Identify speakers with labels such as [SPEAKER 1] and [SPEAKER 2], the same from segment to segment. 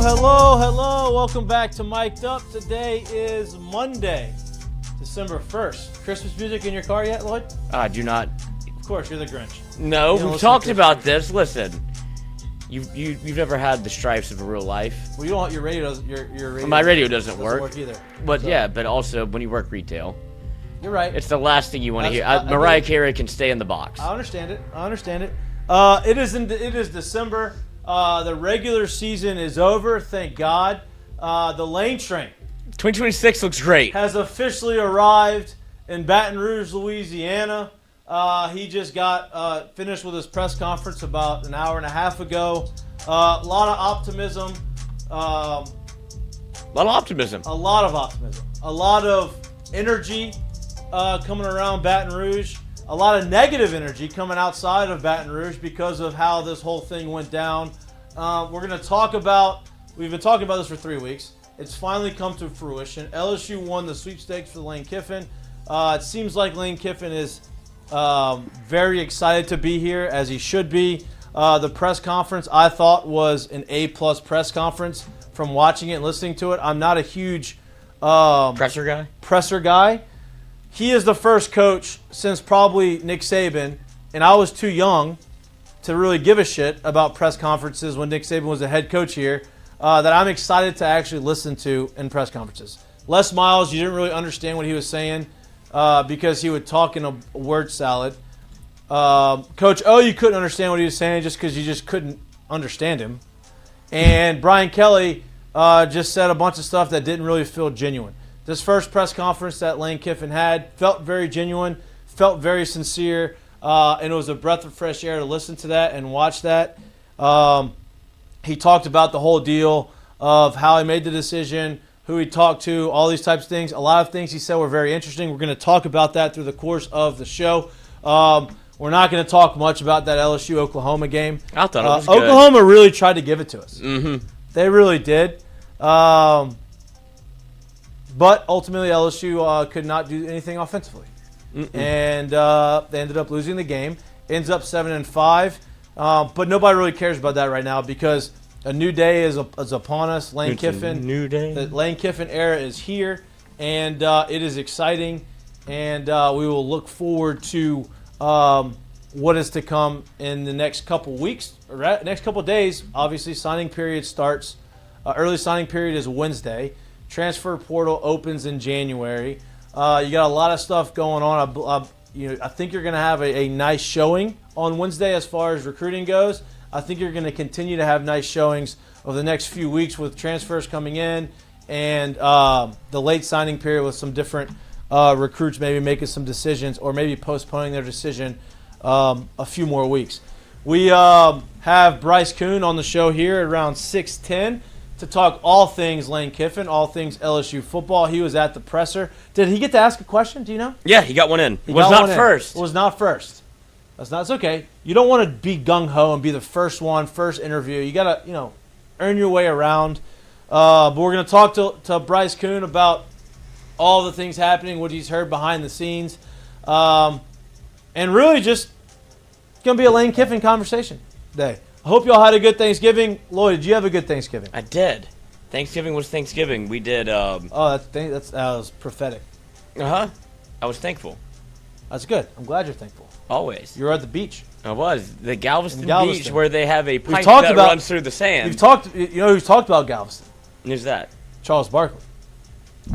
[SPEAKER 1] Hello. Welcome back to Mik'd Up. Today is Monday, December 1st. Christmas music in your car yet, Lloyd?
[SPEAKER 2] I do not.
[SPEAKER 1] Of course, you're the Grinch.
[SPEAKER 2] No, we've talked about this. Listen, you've never had the stripes of a real life.
[SPEAKER 1] Well, you don't want your radio. Your radio
[SPEAKER 2] My radio doesn't work
[SPEAKER 1] either.
[SPEAKER 2] But yeah, but also when you work retail,
[SPEAKER 1] you're right.
[SPEAKER 2] it's the last thing you want to hear.
[SPEAKER 1] I
[SPEAKER 2] Mariah Carey can stay in the box.
[SPEAKER 1] I understand it. It is December. The regular season is over. Thank God. The Lane Train
[SPEAKER 2] 2026 looks great.
[SPEAKER 1] has officially arrived in Baton Rouge, Louisiana. He just got finished with his press conference about an hour and a half ago. A lot of optimism.
[SPEAKER 2] A lot of optimism.
[SPEAKER 1] A lot of energy coming around Baton Rouge. A lot of negative energy coming outside of Baton Rouge because of how this whole thing went down. We're going to talk about, we've been talking about this for 3 weeks. It's finally come to fruition. LSU won the sweepstakes for Lane Kiffin. It seems like Lane Kiffin is very excited to be here, as he should be. The press conference, I thought, was an A-plus press conference from watching it and listening to it. I'm not a huge presser guy. He is the first coach since probably Nick Saban, and I was too young to really give a shit about press conferences when Nick Saban was the head coach here, that I'm excited to actually listen to in press conferences. Les Miles, you didn't really understand what he was saying because he would talk in a word salad. Coach O, you couldn't understand what he was saying just because you just couldn't understand him. And Brian Kelly just said a bunch of stuff that didn't really feel genuine. This first press conference that Lane Kiffin had felt very genuine, felt very sincere, and it was a breath of fresh air to listen to that and watch that. He talked about the whole deal of how he made the decision, who he talked to, all these types of things. A lot of things he said were very interesting. We're going to talk about that through the course of the show. We're not going to talk much about that LSU-Oklahoma game.
[SPEAKER 2] I thought it was good.
[SPEAKER 1] Oklahoma really tried to give it to us.
[SPEAKER 2] Mm-hmm.
[SPEAKER 1] They really did. But ultimately, LSU could not do anything offensively. And they ended up losing the game. Ends up 7-5. But nobody really cares about that right now because a new day is upon us. Lane Kiffin.
[SPEAKER 2] New day.
[SPEAKER 1] The Lane Kiffin era is here, and it is exciting. And we will look forward to what is to come in the next couple weeks, or next couple days. Obviously, signing period starts. Early signing period is Wednesday. Transfer portal opens in January. You got a lot of stuff going on. I think you're going to have a nice showing on Wednesday as far as recruiting goes. I think you're going to continue to have nice showings over the next few weeks with transfers coming in and the late signing period with some different recruits maybe making some decisions or maybe postponing their decision a few more weeks. We have Bryce Koon on the show here at around 6:10. to talk all things Lane Kiffin, all things LSU football. He was at the presser. Did he get to ask a question? Do you know?
[SPEAKER 2] Yeah, he got one in.
[SPEAKER 1] Was
[SPEAKER 2] not first.
[SPEAKER 1] That's not. It's okay. You don't want to be gung-ho and be the first one, first interview. You got to, earn your way around. But we're going to talk to Bryce Koon about all the things happening, what he's heard behind the scenes. And really just going to be a Lane Kiffin conversation today. I hope y'all had a good Thanksgiving. Lloyd, did you have a good Thanksgiving?
[SPEAKER 2] I did. Thanksgiving was Thanksgiving. We did.
[SPEAKER 1] That was prophetic.
[SPEAKER 2] I was thankful.
[SPEAKER 1] That's good. I'm glad you're thankful.
[SPEAKER 2] Always.
[SPEAKER 1] You were at the beach.
[SPEAKER 2] I was. The Galveston Beach, where they have a pipe
[SPEAKER 1] that
[SPEAKER 2] runs through the sand.
[SPEAKER 1] Who's talked about Galveston?
[SPEAKER 2] Who's that?
[SPEAKER 1] Charles Barkley.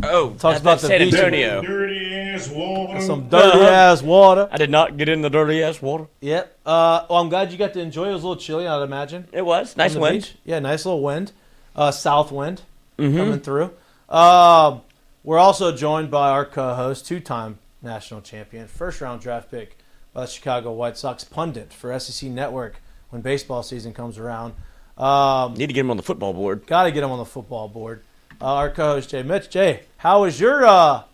[SPEAKER 2] Oh,
[SPEAKER 1] talks about the
[SPEAKER 2] San
[SPEAKER 1] beach.
[SPEAKER 2] Antonio.
[SPEAKER 3] Dirty-ass water.
[SPEAKER 1] Some dirty-ass water.
[SPEAKER 2] I did not get in the dirty-ass water.
[SPEAKER 1] Yep. I'm glad you got to enjoy it. It was a little chilly, I'd imagine.
[SPEAKER 2] It was. Nice wind.
[SPEAKER 1] Beach. Yeah, nice little wind. South wind coming through. We're also joined by our co-host, two-time national champion, first-round draft pick by the Chicago White Sox, pundit for SEC Network when baseball season comes around.
[SPEAKER 2] Need to get him on the football board.
[SPEAKER 1] Got to get him on the football board. Our co-host, Jay Mitch. Jay, how was your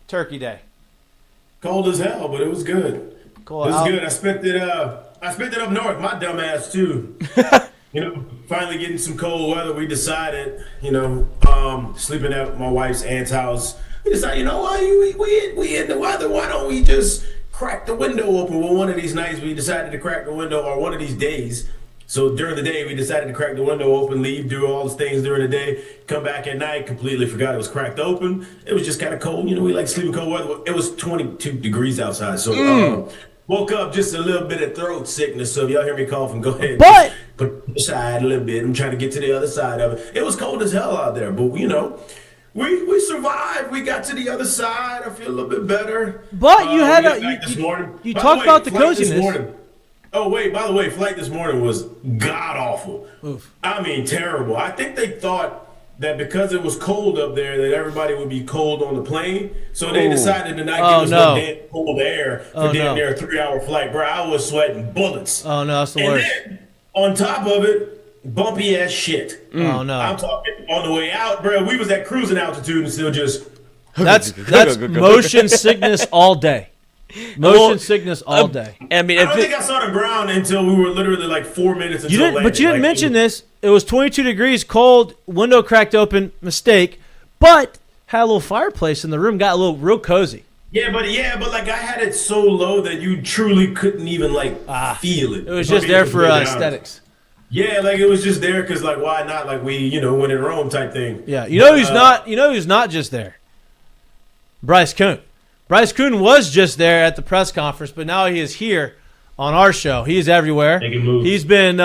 [SPEAKER 1] Turkey Day?
[SPEAKER 3] Cold as hell, but it was good.
[SPEAKER 1] Cool.
[SPEAKER 3] It was good. I spent it up north, my dumb ass too. Finally getting some cold weather. We decided, sleeping at my wife's aunt's house. We decided, we in the weather. Why don't we just crack the window open? Well, one of these nights we decided to crack the window, or one of these days So during the day, we decided to crack the window open, leave, do all those things during the day, come back at night, completely forgot it was cracked open. It was just kind of cold. We like sleeping cold weather. It was 22 degrees outside. So woke up just a little bit of throat sickness. So if y'all hear me coughing, go ahead.
[SPEAKER 1] But
[SPEAKER 3] put it aside a little bit. I'm trying to get to the other side of it. It was cold as hell out there, but we survived. We got to the other side. I feel a little bit better.
[SPEAKER 1] But you had
[SPEAKER 3] this morning.
[SPEAKER 1] You talked about the coziness.
[SPEAKER 3] Oh, wait, by the way, flight this morning was god-awful.
[SPEAKER 1] Oof.
[SPEAKER 3] I mean, terrible. I think they thought that because it was cold up there that everybody would be cold on the plane. So they decided to not give us no damn cold air for damn near a 3-hour flight. Bro, I was sweating bullets.
[SPEAKER 1] Oh, no, that's the worst.
[SPEAKER 3] And then, on top of it, bumpy-ass shit.
[SPEAKER 1] Oh, no.
[SPEAKER 3] I'm talking on the way out, bro. We was at cruising altitude and still just...
[SPEAKER 1] That's motion sickness all day. Motion sickness all day.
[SPEAKER 2] I mean,
[SPEAKER 3] I don't think I saw the ground until we were literally like 4 minutes until landing.
[SPEAKER 1] But you didn't mention this. It was 22 degrees, cold, window cracked open, mistake, but had a little fireplace in the room, got a little real cozy.
[SPEAKER 3] Yeah, but like I had it so low that you truly couldn't even feel it.
[SPEAKER 1] It was just there for aesthetics.
[SPEAKER 3] Yeah, like it was just there because like why not? Like we when in Rome type thing.
[SPEAKER 1] Yeah, who's not just there? Bryce Koon. Bryce Koon was just there at the press conference, but now he is here on our show. He is everywhere. He's been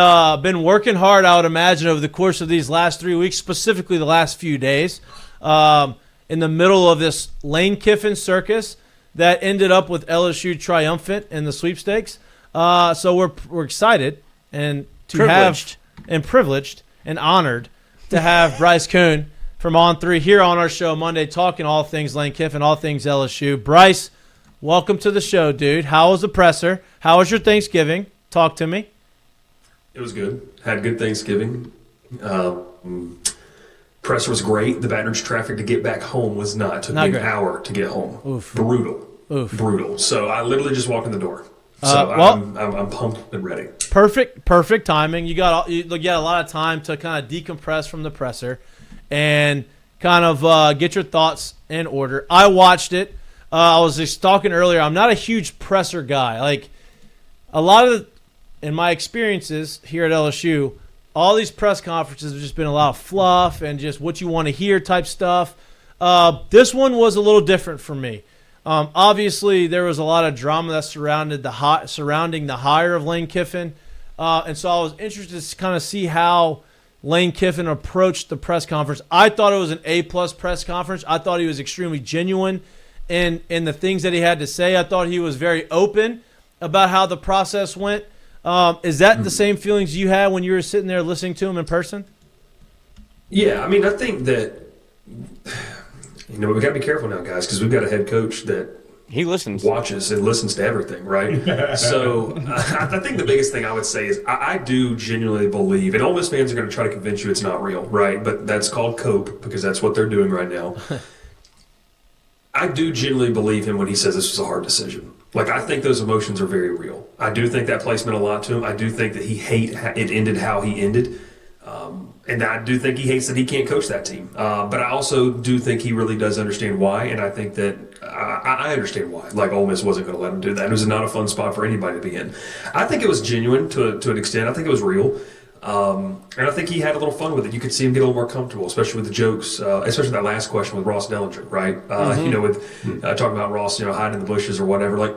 [SPEAKER 1] working hard, I would imagine, over the course of these last 3 weeks, specifically the last few days, in the middle of this Lane Kiffin circus that ended up with LSU triumphant in the sweepstakes. So we're excited and privileged and honored to have Bryce Koon from On3 here on our show Monday, talking all things Lane Kiffin, all things LSU. Bryce, welcome to the show, dude. How was the presser? How was your Thanksgiving? Talk to me.
[SPEAKER 4] It was good. Had a good Thanksgiving. Presser was great. The Baton Rouge traffic to get back home was not. It took me an hour to get home.
[SPEAKER 1] Oof.
[SPEAKER 4] Brutal. So I literally just walked in the door. So I'm pumped and ready.
[SPEAKER 1] Perfect timing. You got a lot of time to kind of decompress from the presser and kind of get your thoughts in order. I watched it. I was just talking earlier. I'm not a huge presser guy. Like a lot of, in my experiences here at LSU, all these press conferences have just been a lot of fluff and just what you want to hear type stuff. This one was a little different for me. Obviously, there was a lot of drama that surrounding the hire of Lane Kiffin, and so I was interested to kind of see how Lane Kiffin approached the press conference. I thought it was an A-plus press conference. I thought he was extremely genuine in the things that he had to say. I thought he was very open about how the process went. Is that the same feelings you had when you were sitting there listening to him in person?
[SPEAKER 4] Yeah, I mean, I think that we got to be careful now, guys, because we've got a head coach that
[SPEAKER 2] he
[SPEAKER 4] watches and listens to everything, right? So I think the biggest thing I would say is I do genuinely believe, and Ole Miss fans are going to try to convince you it's not real, right? But that's called cope because that's what they're doing right now. I do genuinely believe him when he says this was a hard decision. Like, I think those emotions are very real. I do think that place meant a lot to him. I do think that it ended how he ended. And I do think he hates that he can't coach that team. But I also do think he really does understand why, and I think that I understand why. Like, Ole Miss wasn't going to let him do that. It was not a fun spot for anybody to be in. I think it was genuine to an extent. I think it was real. And I think he had a little fun with it. You could see him get a little more comfortable, especially with the jokes, especially that last question with Ross Dellinger, right? With talking about Ross, hiding in the bushes or whatever. Like,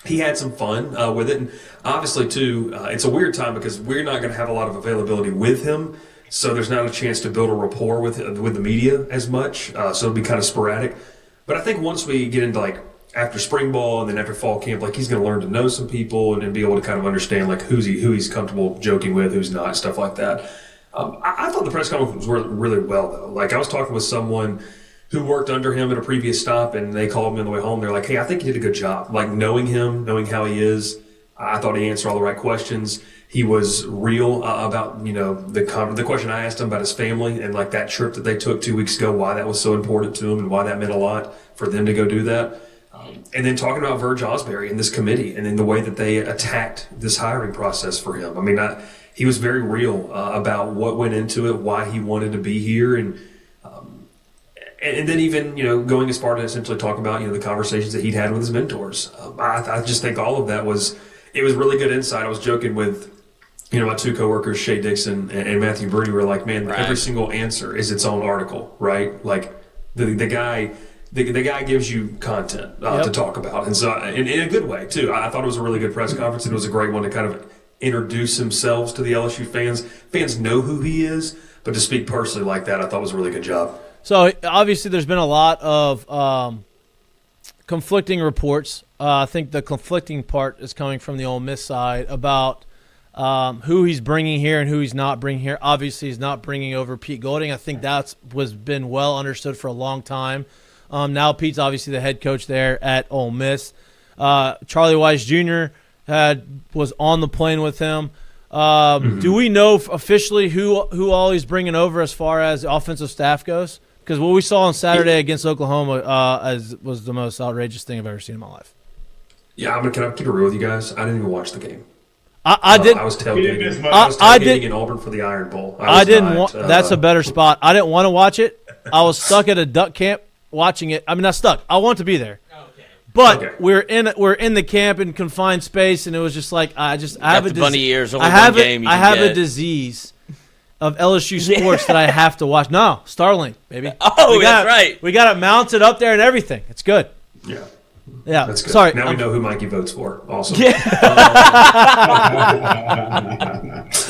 [SPEAKER 4] he had some fun with it. And obviously, too, it's a weird time because we're not going to have a lot of availability with him. So there's not a chance to build a rapport with the media as much. So it'll be kind of sporadic. But I think once we get into, like, after spring ball and then after fall camp, like, he's going to learn to know some people and be able to kind of understand, like, who he's comfortable joking with, who's not, stuff like that. I thought the press conference was really well, though. Like, I was talking with someone who worked under him at a previous stop, and they called me on the way home. They're like, hey, I think you did a good job. Like, knowing him, knowing how he is, I thought he answered all the right questions. He was real about, the question I asked him about his family and, like, that trip that they took 2 weeks ago, why that was so important to him and why that meant a lot for them to go do that. And then talking about Verge Osbury and this committee and then the way that they attacked this hiring process for him. I mean, he was very real about what went into it, why he wanted to be here, and then even, going as far to essentially talk about, the conversations that he'd had with his mentors. I just think all of that was really good insight. I was joking with my two coworkers, Shay Dixon and Matthew Brady, were like, man,
[SPEAKER 2] Right.
[SPEAKER 4] every single answer is its own article, right? Like the guy gives you content to talk about, and so in a good way too. I thought it was a really good press conference. It was a great one to kind of introduce themselves to the LSU fans. Fans know who he is, but to speak personally like that, I thought was a really good job.
[SPEAKER 1] So obviously, there's been a lot of conflicting reports. I think the conflicting part is coming from the Ole Miss side about who he's bringing here and who he's not bringing here. Obviously, he's not bringing over Pete Golding. I think that's been well understood for a long time. Now Pete's obviously the head coach there at Ole Miss. Charlie Weiss Jr. was on the plane with him. Do we know officially who all he's bringing over as far as the offensive staff goes? Because what we saw on Saturday against Oklahoma was the most outrageous thing I've ever seen in my life.
[SPEAKER 4] Yeah, can I keep it real with you guys? I didn't even watch the game.
[SPEAKER 1] I didn't.
[SPEAKER 4] I was tailgating.
[SPEAKER 1] I did
[SPEAKER 4] in Auburn for the Iron Bowl.
[SPEAKER 1] I didn't want. That's a better spot. I didn't want to watch it. I was stuck at a duck camp watching it. I mean, not stuck. I want to be there. But we're in the camp in confined space, and it was just like I have a
[SPEAKER 2] bunny ears.
[SPEAKER 1] I have a disease of LSU sports that I have to watch. No, Starlink, baby.
[SPEAKER 2] Oh, that's right.
[SPEAKER 1] We got it mounted up there and everything. It's good.
[SPEAKER 4] Yeah.
[SPEAKER 1] Yeah.
[SPEAKER 4] That's good.
[SPEAKER 1] Sorry.
[SPEAKER 4] Now we know who Mikie votes for. Awesome.
[SPEAKER 1] Yeah.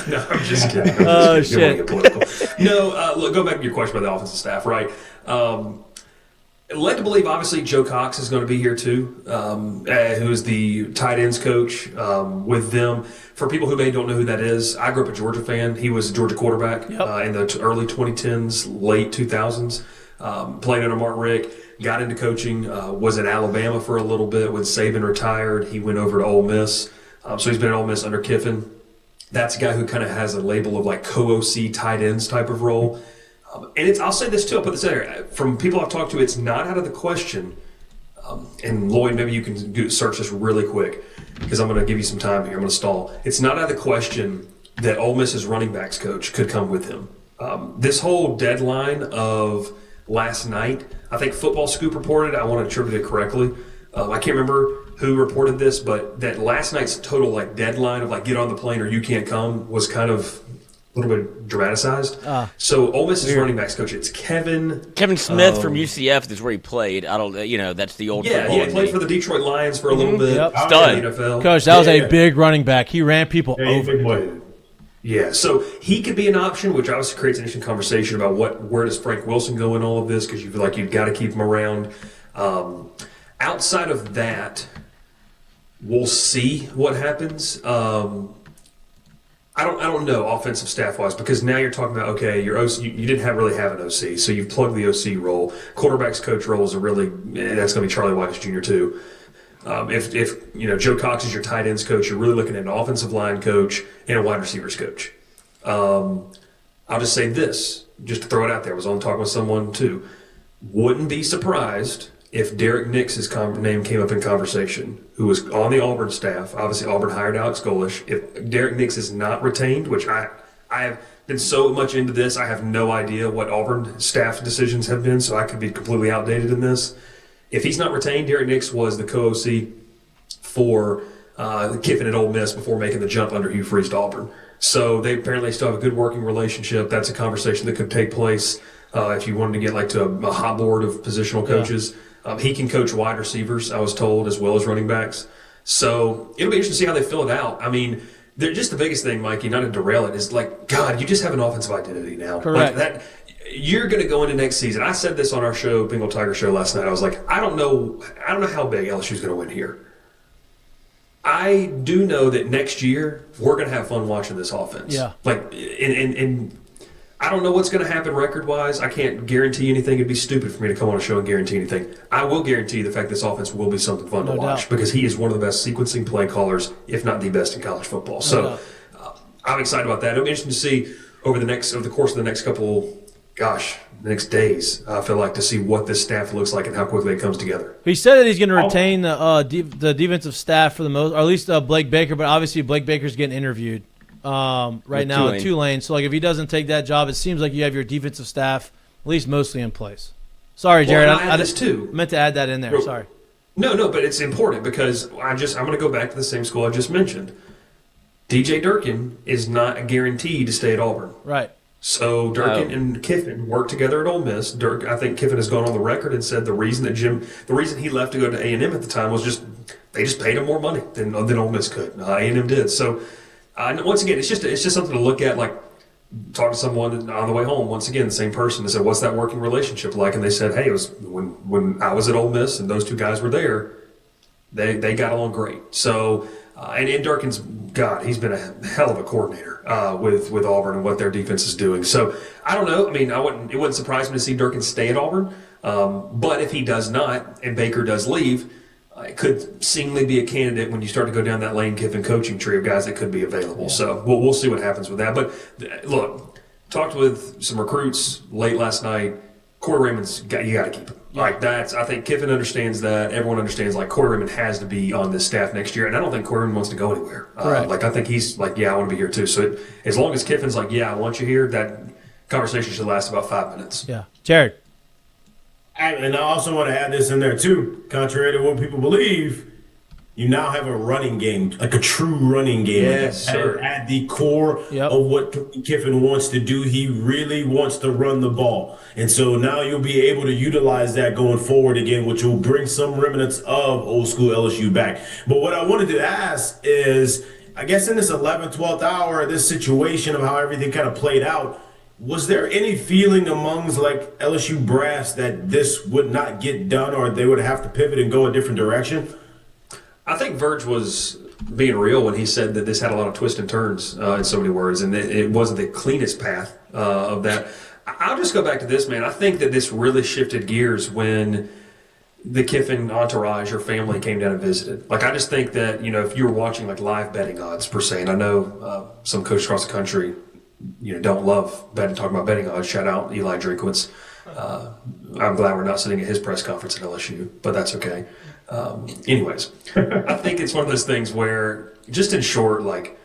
[SPEAKER 4] No, I'm just kidding.
[SPEAKER 1] Oh, shit.
[SPEAKER 4] Get political. No, look, go back to your question about the offensive staff, right? Led to believe, obviously, Joe Cox is going to be here too, who is the tight ends coach with them. For people who maybe don't know who that is, I grew up a Georgia fan. He was a Georgia quarterback in the early 2010s, late 2000s. Played under Martin Rick, got into coaching, was at Alabama for a little bit. When Saban retired, he went over to Ole Miss. So he's been at Ole Miss under Kiffin. That's a guy who kind of has a label of like co-OC tight ends type of role. And I'll say this too, I'll put this in there. From people I've talked to, it's not out of the question. And Lloyd, maybe you can search this really quick because I'm going to give you some time here. I'm going to stall. It's not out of the question that Ole Miss's running backs coach could come with him. This whole deadline of last night, I think Football Scoop reported, I want to attribute it correctly. I can't remember who reported this, but that last night's total like deadline of like get on the plane or you can't come was kind of a little bit dramatized. So Ole Miss's running backs coach, it's Kevin
[SPEAKER 2] Smith from UCF is where he played. I don't, that's the old.
[SPEAKER 4] Yeah, he played for the Detroit Lions for a little bit.
[SPEAKER 1] Yep.
[SPEAKER 2] Stud.
[SPEAKER 4] NFL.
[SPEAKER 1] Coach, that was a big running back. He ran people over.
[SPEAKER 4] Yeah, so he could be an option, which obviously creates an interesting conversation about where does Frank Wilson go in all of this, because you feel like you've got to keep him around. Outside of that, we'll see what happens. I don't know offensive staff wise, because now you're talking about your OC. You didn't really have an OC, so you've plugged the OC role. Quarterbacks coach role is that's going to be Charlie Weiss Jr. too. If Joe Cox is your tight ends coach, you're really looking at an offensive line coach and a wide receivers coach. I'll just say this, just to throw it out there. I was on talking with someone too. Wouldn't be surprised if Derek Nix's name came up in conversation, who was on the Auburn staff. Obviously, Auburn hired Alex Golish. If Derek Nix is not retained, which I have been so much into this, I have no idea what Auburn staff decisions have been, so I could be completely outdated in this. If he's not retained, Derek Nix was the co-OC for Kiffin at Ole Miss before making the jump under Hugh Freeze to Auburn. So they apparently still have a good working relationship. That's a conversation that could take place if you wanted to get to a hot board of positional coaches. He can coach wide receivers, I was told, as well as running backs. So it'll be interesting to see how they fill it out. I mean, just the biggest thing, Mikey, not to derail it, is God, you just have an offensive identity now.
[SPEAKER 1] Correct.
[SPEAKER 4] You're going to go into next season. I said this on our show, Bengal Tiger Show last night. I was like, I don't know how big LSU's going to win here. I do know that next year we're going to have fun watching this offense.
[SPEAKER 1] Yeah.
[SPEAKER 4] And I don't know what's going to happen record-wise. I can't guarantee anything. It'd be stupid for me to come on a show and guarantee anything. I will guarantee the fact this offense will be something fun to watch because he is one of the best sequencing play callers, if not the best in college football. So I'm excited about that. It'll be interesting to see over the course of the next the next days, I feel like, to see what this staff looks like and how quickly it comes together.
[SPEAKER 1] He said that he's going to retain the defensive staff for the most, or at least Blake Baker, but obviously Blake Baker's getting interviewed right now at Tulane. So, if he doesn't take that job, it seems like you have your defensive staff at least mostly in place. Sorry, Jared.
[SPEAKER 4] I add this too.
[SPEAKER 1] Meant to add that in there. Sorry.
[SPEAKER 4] No, but it's important because I'm going to go back to the same school I just mentioned. DJ Durkin is not a guarantee to stay at Auburn.
[SPEAKER 1] Right.
[SPEAKER 4] So Durkin and Kiffin worked together at Ole Miss. I think Kiffin has gone on the record and said the reason he left to go to A&M at the time was they just paid him more money than Ole Miss could. A&M did. So once again, it's just something to look at. Like, talk to someone on the way home. Once again, the same person. They said, "What's that working relationship like?" And they said, "Hey, it was when I was at Ole Miss and those two guys were there. They got along great." So. And Durkin's, God, he's been a hell of a coordinator with Auburn and what their defense is doing. So I don't know. I mean, it wouldn't surprise me to see Durkin stay at Auburn. But if he does not and Baker does leave, it could seemingly be a candidate when you start to go down that Lane Kiffin coaching tree of guys that could be available. Yeah. So we'll see what happens with that. But look, talked with some recruits late last night. Corey Raymond's you got to keep him. Like I think Kiffin understands that. Everyone understands. Like Corey Raymond has to be on this staff next year, and I don't think Corey Raymond wants to go anywhere. I think he's like, yeah, I want to be here too. So as long as Kiffin's like, yeah, I want you here, that conversation should last about 5 minutes.
[SPEAKER 1] Yeah, Jared.
[SPEAKER 3] And I also want to add this in there too. Contrary to what people believe, you now have a running game, like a true running game.
[SPEAKER 4] Yes, sir.
[SPEAKER 3] At the core of what Kiffin wants to do. He really wants to run the ball. And so now you'll be able to utilize that going forward again, which will bring some remnants of old school LSU back. But what I wanted to ask is, I guess in this 11th, 12th hour, this situation of how everything kind of played out, was there any feeling amongst like LSU brass that this would not get done or they would have to pivot and go a different direction?
[SPEAKER 4] I think Verge was being real when he said that this had a lot of twists and turns in so many words, and it wasn't the cleanest path of that. I'll just go back to this, man. I think that this really shifted gears when the Kiffin entourage or family came down and visited. Like, I just think that, if you were watching like live betting odds per se, and I know some coaches across the country, don't love talking about betting odds. Shout out Eli Drinkwitz. I'm glad we're not sitting at his press conference at LSU, but that's okay. Anyways, I think it's one of those things where, just in short, like,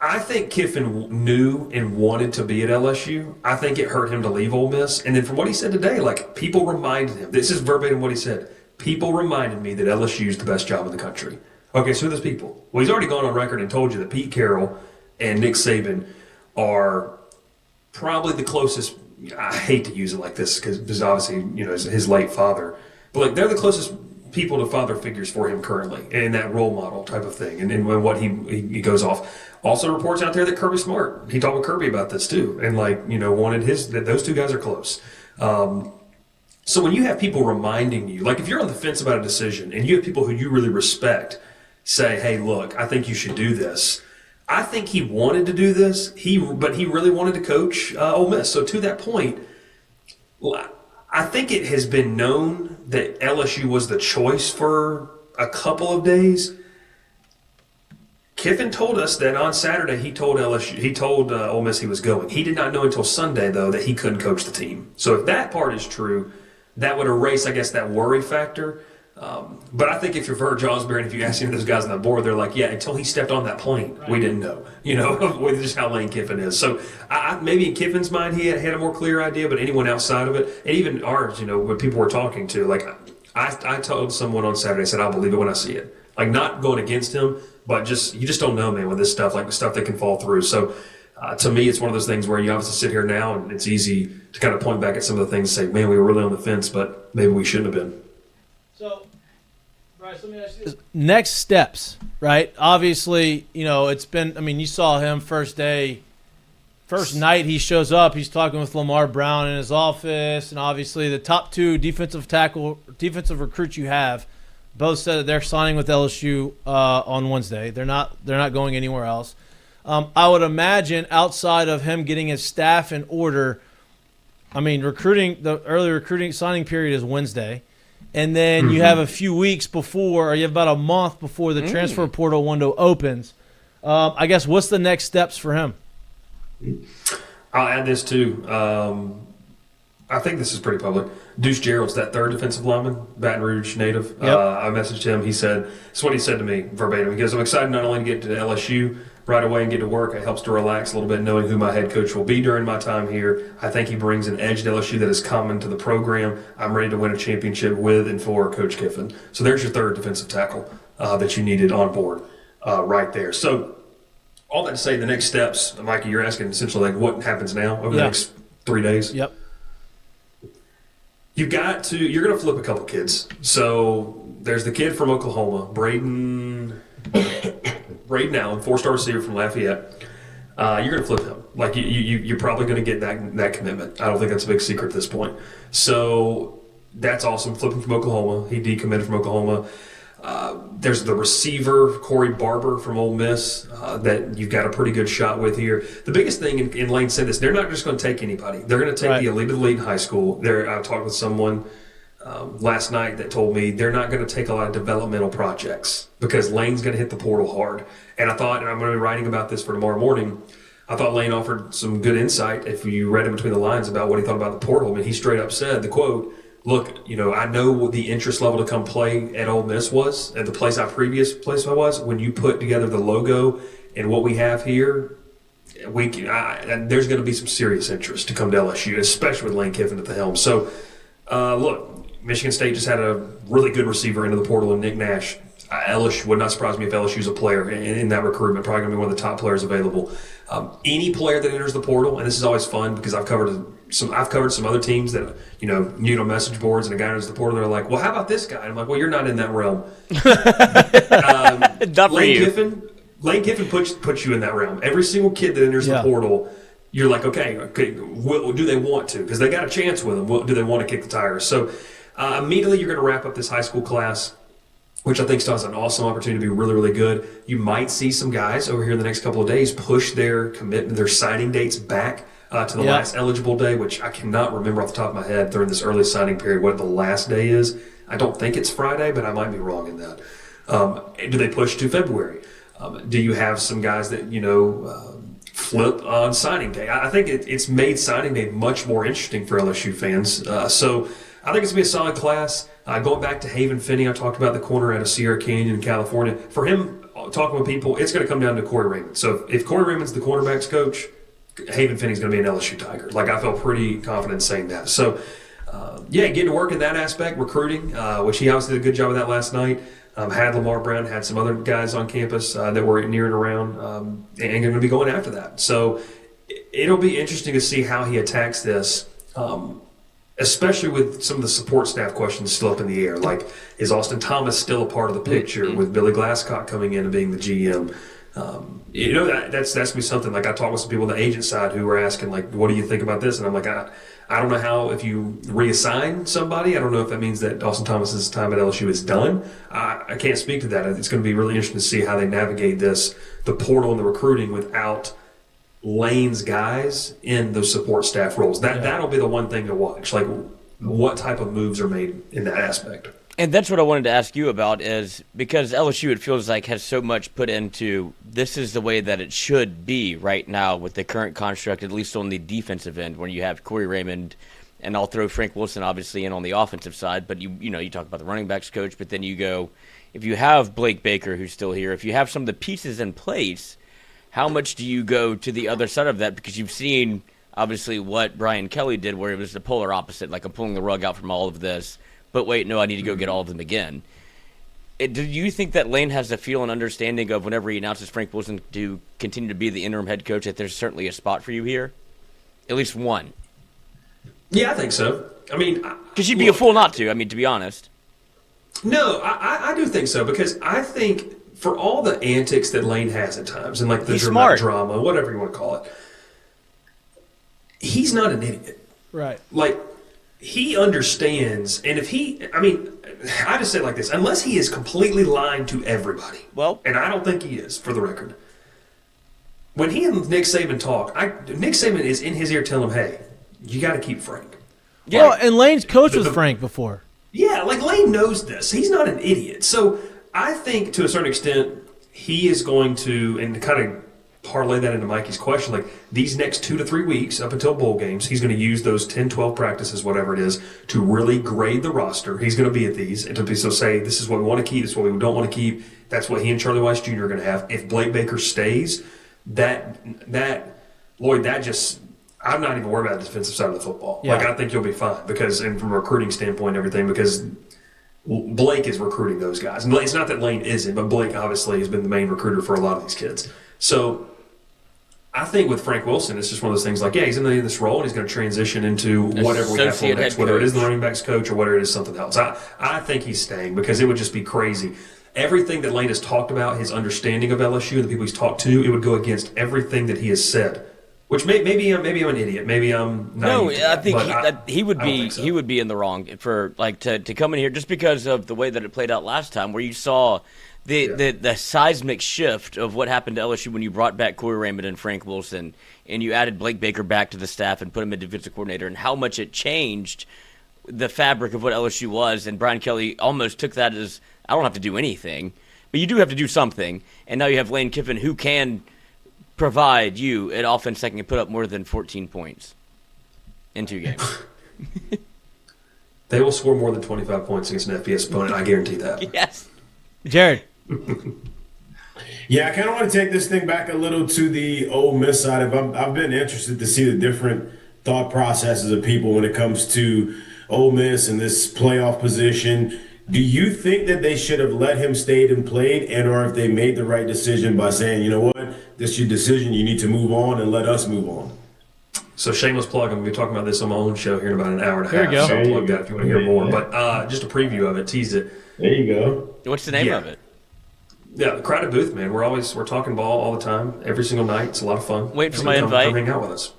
[SPEAKER 4] I think Kiffin knew and wanted to be at LSU. I think it hurt him to leave Ole Miss. And then from what he said today, like, people reminded him, this is verbatim what he said, people reminded me that LSU is the best job in the country. Okay, so who are those people? Well, he's already gone on record and told you that Pete Carroll and Nick Saban are probably the closest. I hate to use it like this because obviously, his late father. But like, they're the closest people to father figures for him currently, in that role model type of thing, and then what he goes off. Also, reports out there that Kirby Smart. He talked with Kirby about this too, and wanted that those two guys are close. So when you have people reminding you, like if you're on the fence about a decision, and you have people who you really respect say, "Hey, look, I think you should do this." I think he wanted to do this. But he really wanted to coach Ole Miss. So to that point, I think it has been known that LSU was the choice for a couple of days. Kiffin told us that on Saturday he told Ole Miss he was going. He did not know until Sunday, though, that he couldn't coach the team. So if that part is true, that would erase, I guess, that worry factor. But I think if you're Verge Osborne, if you ask any of those guys on the board, they're like, yeah, until he stepped on that plane, we didn't know, with just how Lane Kiffin is. So maybe in Kiffin's mind, he had a more clear idea, but anyone outside of it, and even ours, when people were talking to, like, I told someone on Saturday, I said, I'll believe it when I see it. Like, not going against him, but you just don't know, man, with this stuff, like the stuff that can fall through. So to me, it's one of those things where you obviously sit here now, and it's easy to kind of point back at some of the things and say, man, we were really on the fence, but maybe we shouldn't have been.
[SPEAKER 1] So, Bryce, let me ask you this. Next steps, right? Obviously, it's been – you saw him first night he shows up. He's talking with Lamar Brown in his office, and obviously the top two defensive recruits you have both said that they're signing with LSU on Wednesday. They're not going anywhere else. I would imagine outside of him getting his staff in order, the early recruiting signing period is Wednesday. And then you have a few weeks before, or you have about a month before the transfer portal window opens. I guess what's the next steps for him?
[SPEAKER 4] I'll add this too. I think this is pretty public. Deuce Gerald's that third defensive lineman, Baton Rouge native.
[SPEAKER 1] Yep.
[SPEAKER 4] I messaged him. This is what he said to me verbatim. He goes, I'm excited not only to get to LSU right away and get to work. It helps to relax a little bit knowing who my head coach will be during my time here. I think he brings an edge to LSU that is common to the program. I'm ready to win a championship with and for Coach Kiffin. So there's your third defensive tackle that you needed on board. right there. So all that to say, the next steps, Mikey, you're asking essentially like what happens now over the next 3 days?
[SPEAKER 1] Yep.
[SPEAKER 4] You're going to flip a couple kids. So there's the kid from Oklahoma, Braden Allen, 4-star receiver from Lafayette. You're going to flip him. Like you're probably going to get that commitment. I don't think that's a big secret at this point. So that's awesome. Flipping from Oklahoma. He decommitted from Oklahoma. There's the receiver, Corey Barber from Ole Miss, that you've got a pretty good shot with here. The biggest thing, and Lane said this, they're not just going to take anybody. They're going to take the elite of the elite in high school. I talked with someone last night that told me they're not going to take a lot of developmental projects because Lane's going to hit the portal hard. And I thought, and I'm going to be writing about this for tomorrow morning, I thought Lane offered some good insight if you read in between the lines about what he thought about the portal. I mean, he straight up said, the quote, look, I know what the interest level to come play at Ole Miss was, at the place I was, when you put together the logo and what we have here, and there's going to be some serious interest to come to LSU, especially with Lane Kiffin at the helm. So, look, Michigan State just had a really good receiver into the portal in Nick Nash. LSU would not surprise me if LSU's a player in that recruitment, probably going to be one of the top players available. Any player that enters the portal, and this is always fun because I've covered some other teams that new to message boards, and a guy enters the portal, they're like, well, how about this guy? And I'm like, well, you're not in that realm. Lane Kiffin puts you in that realm. Every single kid that enters the portal, you're like, okay, do they want to? Because they got a chance with them. Do they want to kick the tires? So immediately you're going to wrap up this high school class, which I think still has an awesome opportunity to be really, really good. You might see some guys over here in the next couple of days push their commitment, their signing dates back to the last eligible day, which I cannot remember off the top of my head during this early signing period what the last day is. I don't think it's Friday, but I might be wrong in that. Do they push to February? Do you have some guys that, flip on signing day? I think it's made signing day much more interesting for LSU fans. So I think it's going to be a solid class. Going back to Haven Finney, I talked about the corner out of Sierra Canyon in California. For him, talking with people, it's going to come down to Corey Raymond. So if Corey Raymond's the cornerbacks coach, Haven Finney's going to be an LSU Tiger. Like, I felt pretty confident saying that. So, getting to work in that aspect, recruiting, which he obviously did a good job of that last night. Had Lamar Brown, had some other guys on campus that were near and around, and going to be going after that. So it'll be interesting to see how he attacks this, especially with some of the support staff questions still up in the air. Like, is Austin Thomas still a part of the picture with Billy Glasscock coming in and being the GM? That's going to be something. Like, I talked with some people on the agent side who were asking, like, what do you think about this? And I'm like, I don't know how, if you reassign somebody, I don't know if that means that Austin Thomas's time at LSU is done. I can't speak to that. It's going to be really interesting to see how they navigate this, the portal and the recruiting without Lane's guys in those support staff roles. That'll be the one thing to watch. Like, what type of moves are made in that aspect.
[SPEAKER 2] And that's what I wanted to ask you about, is because LSU, it feels like, has so much put into this is the way that it should be right now with the current construct, at least on the defensive end, where you have Corey Raymond, and I'll throw Frank Wilson obviously in on the offensive side, but you talk about the running backs coach, but then you go, if you have Blake Baker who's still here, if you have some of the pieces in place, how much do you go to the other side of that? Because you've seen obviously what Brian Kelly did, where it was the polar opposite, like, I'm pulling the rug out from all of this. But wait, no, I need to go get all of them again. Do you think that Lane has a feel and understanding of whenever he announces Frank Wilson to continue to be the interim head coach that there's certainly a spot for you here? At least one.
[SPEAKER 4] Yeah, I think so. I mean,
[SPEAKER 2] because you'd be a fool not to. I mean, to be honest.
[SPEAKER 4] No, I do think so, because I think for all the antics that Lane has at times, and like the drama, whatever you want to call it, he's not an idiot.
[SPEAKER 1] Right.
[SPEAKER 4] Like, he understands, and I just say it like this, unless he is completely lying to everybody, and I don't think he is, for the record, when he and Nick Saban talk, Nick Saban is in his ear telling him, hey, you got to keep Frank.
[SPEAKER 1] Yeah, well, and Lane's coached with Frank before.
[SPEAKER 4] Yeah, like, Lane knows this. He's not an idiot. So I think, to a certain extent, he is going to, and kind of parlay that into Mikey's question, like, these next 2 to 3 weeks up until bowl games, he's going to use those 10, 12 practices, whatever it is, to really grade the roster. He's going to be at these and to say, this is what we want to keep, this is what we don't want to keep. That's what he and Charlie Weiss Jr. are going to have. If Blake Baker stays, I'm not even worried about the defensive side of the football. Yeah. Like, I think you'll be fine, because, and from a recruiting standpoint and everything, because Blake is recruiting those guys. And it's not that Lane isn't, but Blake obviously has been the main recruiter for a lot of these kids. So I think with Frank Wilson, it's just one of those things like, yeah, he's in this role and he's going to transition into whatever we have for him next, whether it is the running backs coach or whether it is something else. I think he's staying because it would just be crazy. Everything that Lane has talked about, his understanding of LSU and the people he's talked to, it would go against everything that he has said. Which maybe I'm an idiot. Maybe I'm naive.
[SPEAKER 2] No, I think he would be
[SPEAKER 4] think so.
[SPEAKER 2] he would be in the wrong for to come in here just because of the way that it played out last time, where you saw the seismic shift of what happened to LSU when you brought back Corey Raymond and Frank Wilson, and you added Blake Baker back to the staff and put him in defensive coordinator, and how much it changed the fabric of what LSU was. And Brian Kelly almost took that as, I don't have to do anything, but you do have to do something. And now you have Lane Kiffin, who can provide you an offense that can put up more than 14 points in 2 games.
[SPEAKER 4] They will score more than 25 points against an FBS opponent. I guarantee that.
[SPEAKER 2] Yes.
[SPEAKER 1] Jared.
[SPEAKER 3] Yeah, I kind of want to take this thing back a little to the Ole Miss side. I've been interested to see the different thought processes of people when it comes to Ole Miss and this playoff position. Do you think that they should have let him stay and played, and or if they made the right decision by saying, you know what, this is your decision, you need to move on and let us move on?
[SPEAKER 4] So shameless plug, I'm going to be talking about this on my own show here in about an hour and a half.
[SPEAKER 1] There you go.
[SPEAKER 4] So I'll plug that if you want to hear more. But just a preview of it, tease it.
[SPEAKER 3] There you go.
[SPEAKER 2] What's the name of it?
[SPEAKER 4] Yeah, the Crowded Booth, man. We're talking ball all the time, every single night. It's a lot of fun.
[SPEAKER 2] Wait for my invite.
[SPEAKER 4] Come hang out with us.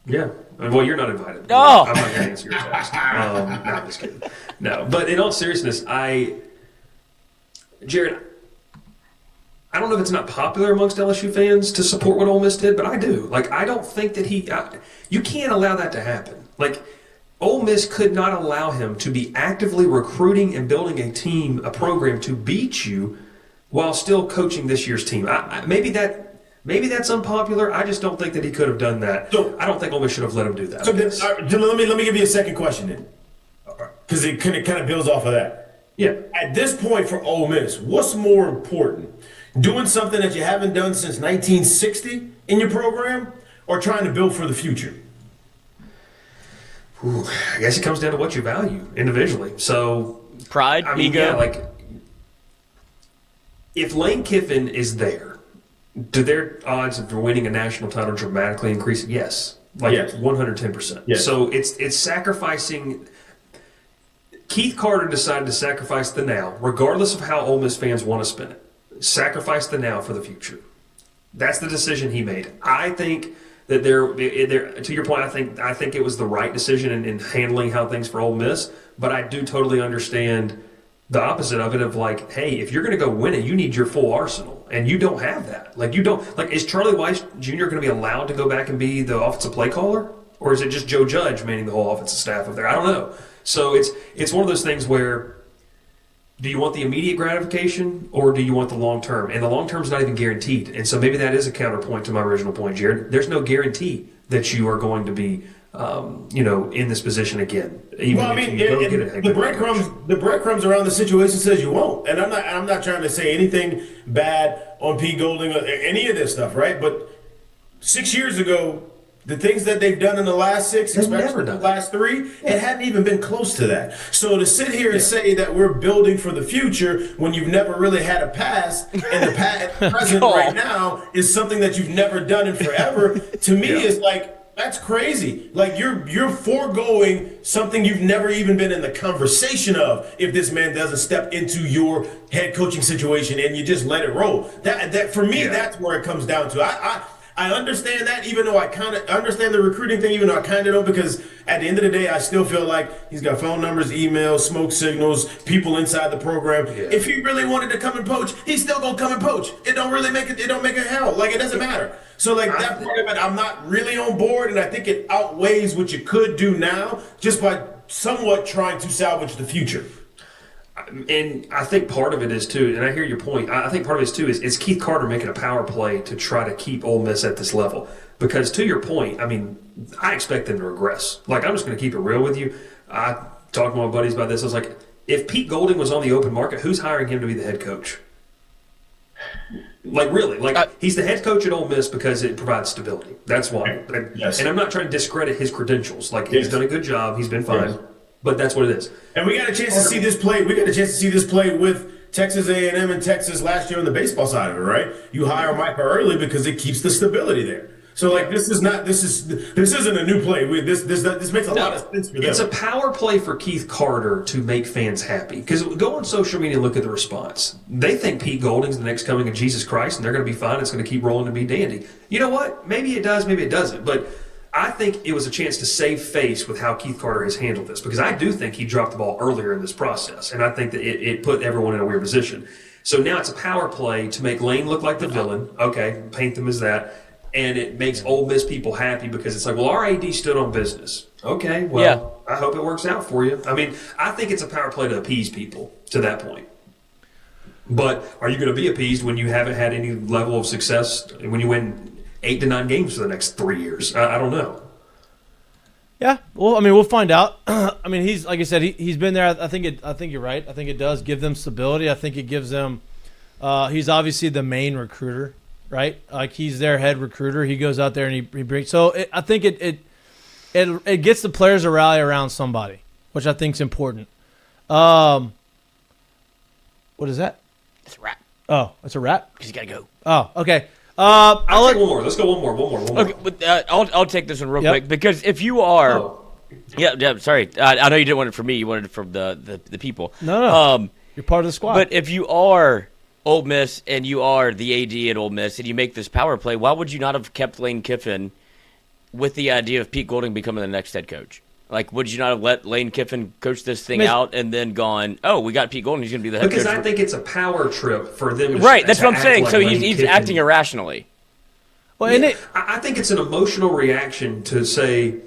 [SPEAKER 4] Yeah. Well, you're not invited.
[SPEAKER 2] Oh!
[SPEAKER 4] I'm not going to answer your text. No, I'm just kidding. No, but in all seriousness, Jared, I don't know if it's not popular amongst LSU fans to support what Ole Miss did, but I do. Like, I don't think that you can't allow that to happen. Like, Ole Miss could not allow him to be actively recruiting and building a team, a program to beat you while still coaching this year's team. Maybe that's unpopular. I just don't think that he could have done that. So, I don't think Ole Miss should have let him do that.
[SPEAKER 3] So let me give you a second question then, because it kind of builds off of that.
[SPEAKER 4] Yeah.
[SPEAKER 3] At this point for Ole Miss, what's more important? Doing something that you haven't done since 1960 in your program, or trying to build for the future?
[SPEAKER 4] Ooh, I guess it comes down to what you value individually. So
[SPEAKER 2] pride, ego.
[SPEAKER 4] Yeah, like if Lane Kiffin is there, do their odds of winning a national title dramatically increase? Yes, like 110%.
[SPEAKER 3] Yes.
[SPEAKER 4] So it's sacrificing. Keith Carter decided to sacrifice the now, regardless of how Ole Miss fans want to spin it. Sacrifice the now for the future. That's the decision he made. I think that to your point, I think it was the right decision in handling how things for Ole Miss. But I do totally understand the opposite of it. Of like, hey, if you're going to go win it, you need your full arsenal, and you don't have that. Like you don't. Like, is Charlie Weiss Jr. going to be allowed to go back and be the offensive play caller, or is it just Joe Judge manning the whole offensive staff up there? I don't know. So it's one of those things where, do you want the immediate gratification or do you want the long term? And the long term is not even guaranteed. And so maybe that is a counterpoint to my original point, Jared. There's no guarantee that you are going to be, in this position again. Even
[SPEAKER 3] the breadcrumbs around the situation says you won't. And I'm not trying to say anything bad on Pete Golding or any of this stuff, right? But 6 years ago, the things that they've done in the last 6, especially the last 3, it hadn't even been close to that. So to sit here and say that we're building for the future when you've never really had a past, and the present right now is something that you've never done in forever, to me is like, that's crazy. Like you're foregoing something you've never even been in the conversation of if this man doesn't step into your head coaching situation and you just let it roll. That for me, that's where it comes down to. I understand that, even though I kind of understand the recruiting thing, even though I kind of don't, because at the end of the day, I still feel like he's got phone numbers, emails, smoke signals, people inside the program. Yeah. If he really wanted to come and poach, he's still gonna come and poach. It don't really make it. It don't make it hell. Like, it doesn't matter. So like that part of it, I'm not really on board, and I think it outweighs what you could do now just by somewhat trying to salvage the future.
[SPEAKER 4] And I think part of it is, too, and I hear your point, I think part of it is, too, is Keith Carter making a power play to try to keep Ole Miss at this level. Because to your point, I mean, I expect them to regress. Like, I'm just going to keep it real with you. I talked to my buddies about this. I was like, if Pete Golding was on the open market, who's hiring him to be the head coach? Like, really. Like, he's the head coach at Ole Miss because it provides stability. That's why. Yes. And I'm not trying to discredit his credentials. Like, he's done a good job. He's been fine. Yes. but that's what it is.
[SPEAKER 3] And we got a chance to see this play. We got a chance to see this play with Texas A&M and Texas last year on the baseball side of it, right? You hire Micah early because it keeps the stability there. So like this isn't a new play. This makes a lot of sense for them.
[SPEAKER 4] It's a power play for Keith Carter to make fans happy. Because go on social media and look at the response. They think Pete Golding's the next coming of Jesus Christ, and they're going to be fine. It's going to keep rolling and be dandy. You know what? Maybe it does, maybe it doesn't. But I think it was a chance to save face with how Keith Carter has handled this. Because I do think he dropped the ball earlier in this process, and I think that it put everyone in a weird position. So now it's a power play to make Lane look like the villain. Okay, paint them as that. And it makes Ole Miss people happy because it's like, well, our AD stood on business. Okay, well, I hope it works out for you. I mean, I think it's a power play to appease people to that point. But are you going to be appeased when you haven't had any level of success, when you win 8 to 9 games for the next 3 years? I don't know.
[SPEAKER 1] Yeah, well, I mean, we'll find out. I mean, he's like I said, he's been there. I think you're right. I think it does give them stability. I think it gives them. He's obviously the main recruiter. Right, like he's their head recruiter. He goes out there and he brings. So I think it gets the players to rally around somebody, which I think is important. What is that?
[SPEAKER 2] It's a wrap.
[SPEAKER 1] Oh, it's a wrap.
[SPEAKER 2] Because you gotta go.
[SPEAKER 1] Oh, okay.
[SPEAKER 4] I'll take one more. Let's go one more.
[SPEAKER 2] Okay, but, I'll take this one real quick because if you are, sorry, I know you didn't want it from me. You wanted it from the people.
[SPEAKER 1] No. You're part of the squad.
[SPEAKER 2] But if you are Ole Miss and you are the AD at Ole Miss and you make this power play, why would you not have kept Lane Kiffin with the idea of Pete Golding becoming the next head coach? Like, would you not have let Lane Kiffin coach this thing out and then gone, oh, we got Pete Golding, he's going to be the head coach?
[SPEAKER 4] Because I think it's a power trip for them.
[SPEAKER 2] Right, that's what I'm saying.
[SPEAKER 4] Like
[SPEAKER 2] so he's acting irrationally.
[SPEAKER 1] Well, and
[SPEAKER 4] I think it's an emotional reaction to say,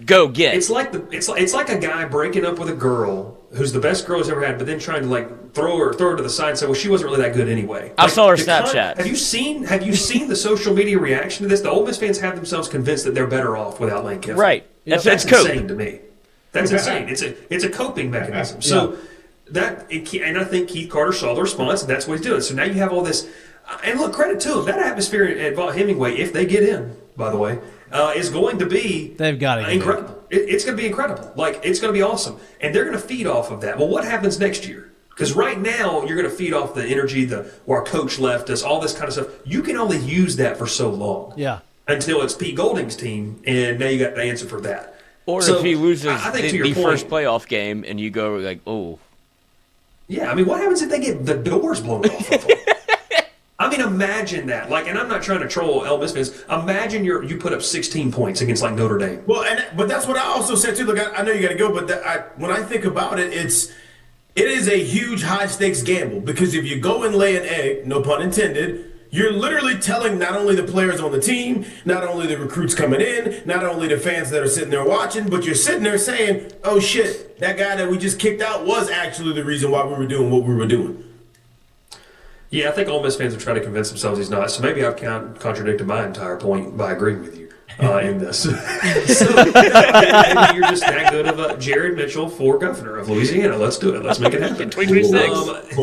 [SPEAKER 2] go get.
[SPEAKER 4] It's like a guy breaking up with a girl who's the best girl he's ever had, but then trying to like throw her to the side and say, well, she wasn't really that good anyway.
[SPEAKER 2] I saw her Snapchat.
[SPEAKER 4] Have you seen the social media reaction to this? The Ole Miss fans have themselves convinced that they're better off without Lane Kiffin.
[SPEAKER 2] Right.
[SPEAKER 4] That's insane to me. That's insane. It's a coping mechanism. So and I think Keith Carter saw the response, and that's what he's doing. So now you have all this. And look, credit to him. That atmosphere at Vaught Hemingway, if they get in, by the way, is going to be
[SPEAKER 1] they've got to
[SPEAKER 4] incredible. It's going to be incredible. Like, it's going to be awesome. And they're going to feed off of that. Well, what happens next year? Because right now, you're going to feed off the energy, where our coach left us, all this kind of stuff. You can only use that for so long.
[SPEAKER 1] Yeah.
[SPEAKER 4] Until it's Pete Golding's team, and now you got the answer for that.
[SPEAKER 2] Or if he loses the first playoff game and you go like, oh.
[SPEAKER 4] Yeah, I mean, what happens if they get the doors blown off of them? I mean, imagine that. Like, and I'm not trying to troll Ole Miss fans. Imagine you put up 16 points against like Notre Dame.
[SPEAKER 3] Well, but that's what I also said too. Look, I know you got to go, but when I think about it, it is a huge high stakes gamble because if you go and lay an egg, no pun intended, you're literally telling not only the players on the team, not only the recruits coming in, not only the fans that are sitting there watching, but you're sitting there saying, "Oh shit, that guy that we just kicked out was actually the reason why we were doing what we were doing."
[SPEAKER 4] Yeah, I think Ole Miss fans are trying to convince themselves he's not. So maybe I've contradicted my entire point by agreeing with you in this. So maybe you're just that good of a Jared Mitchell for governor of Louisiana. Let's do it. Let's make it happen.
[SPEAKER 2] 2026.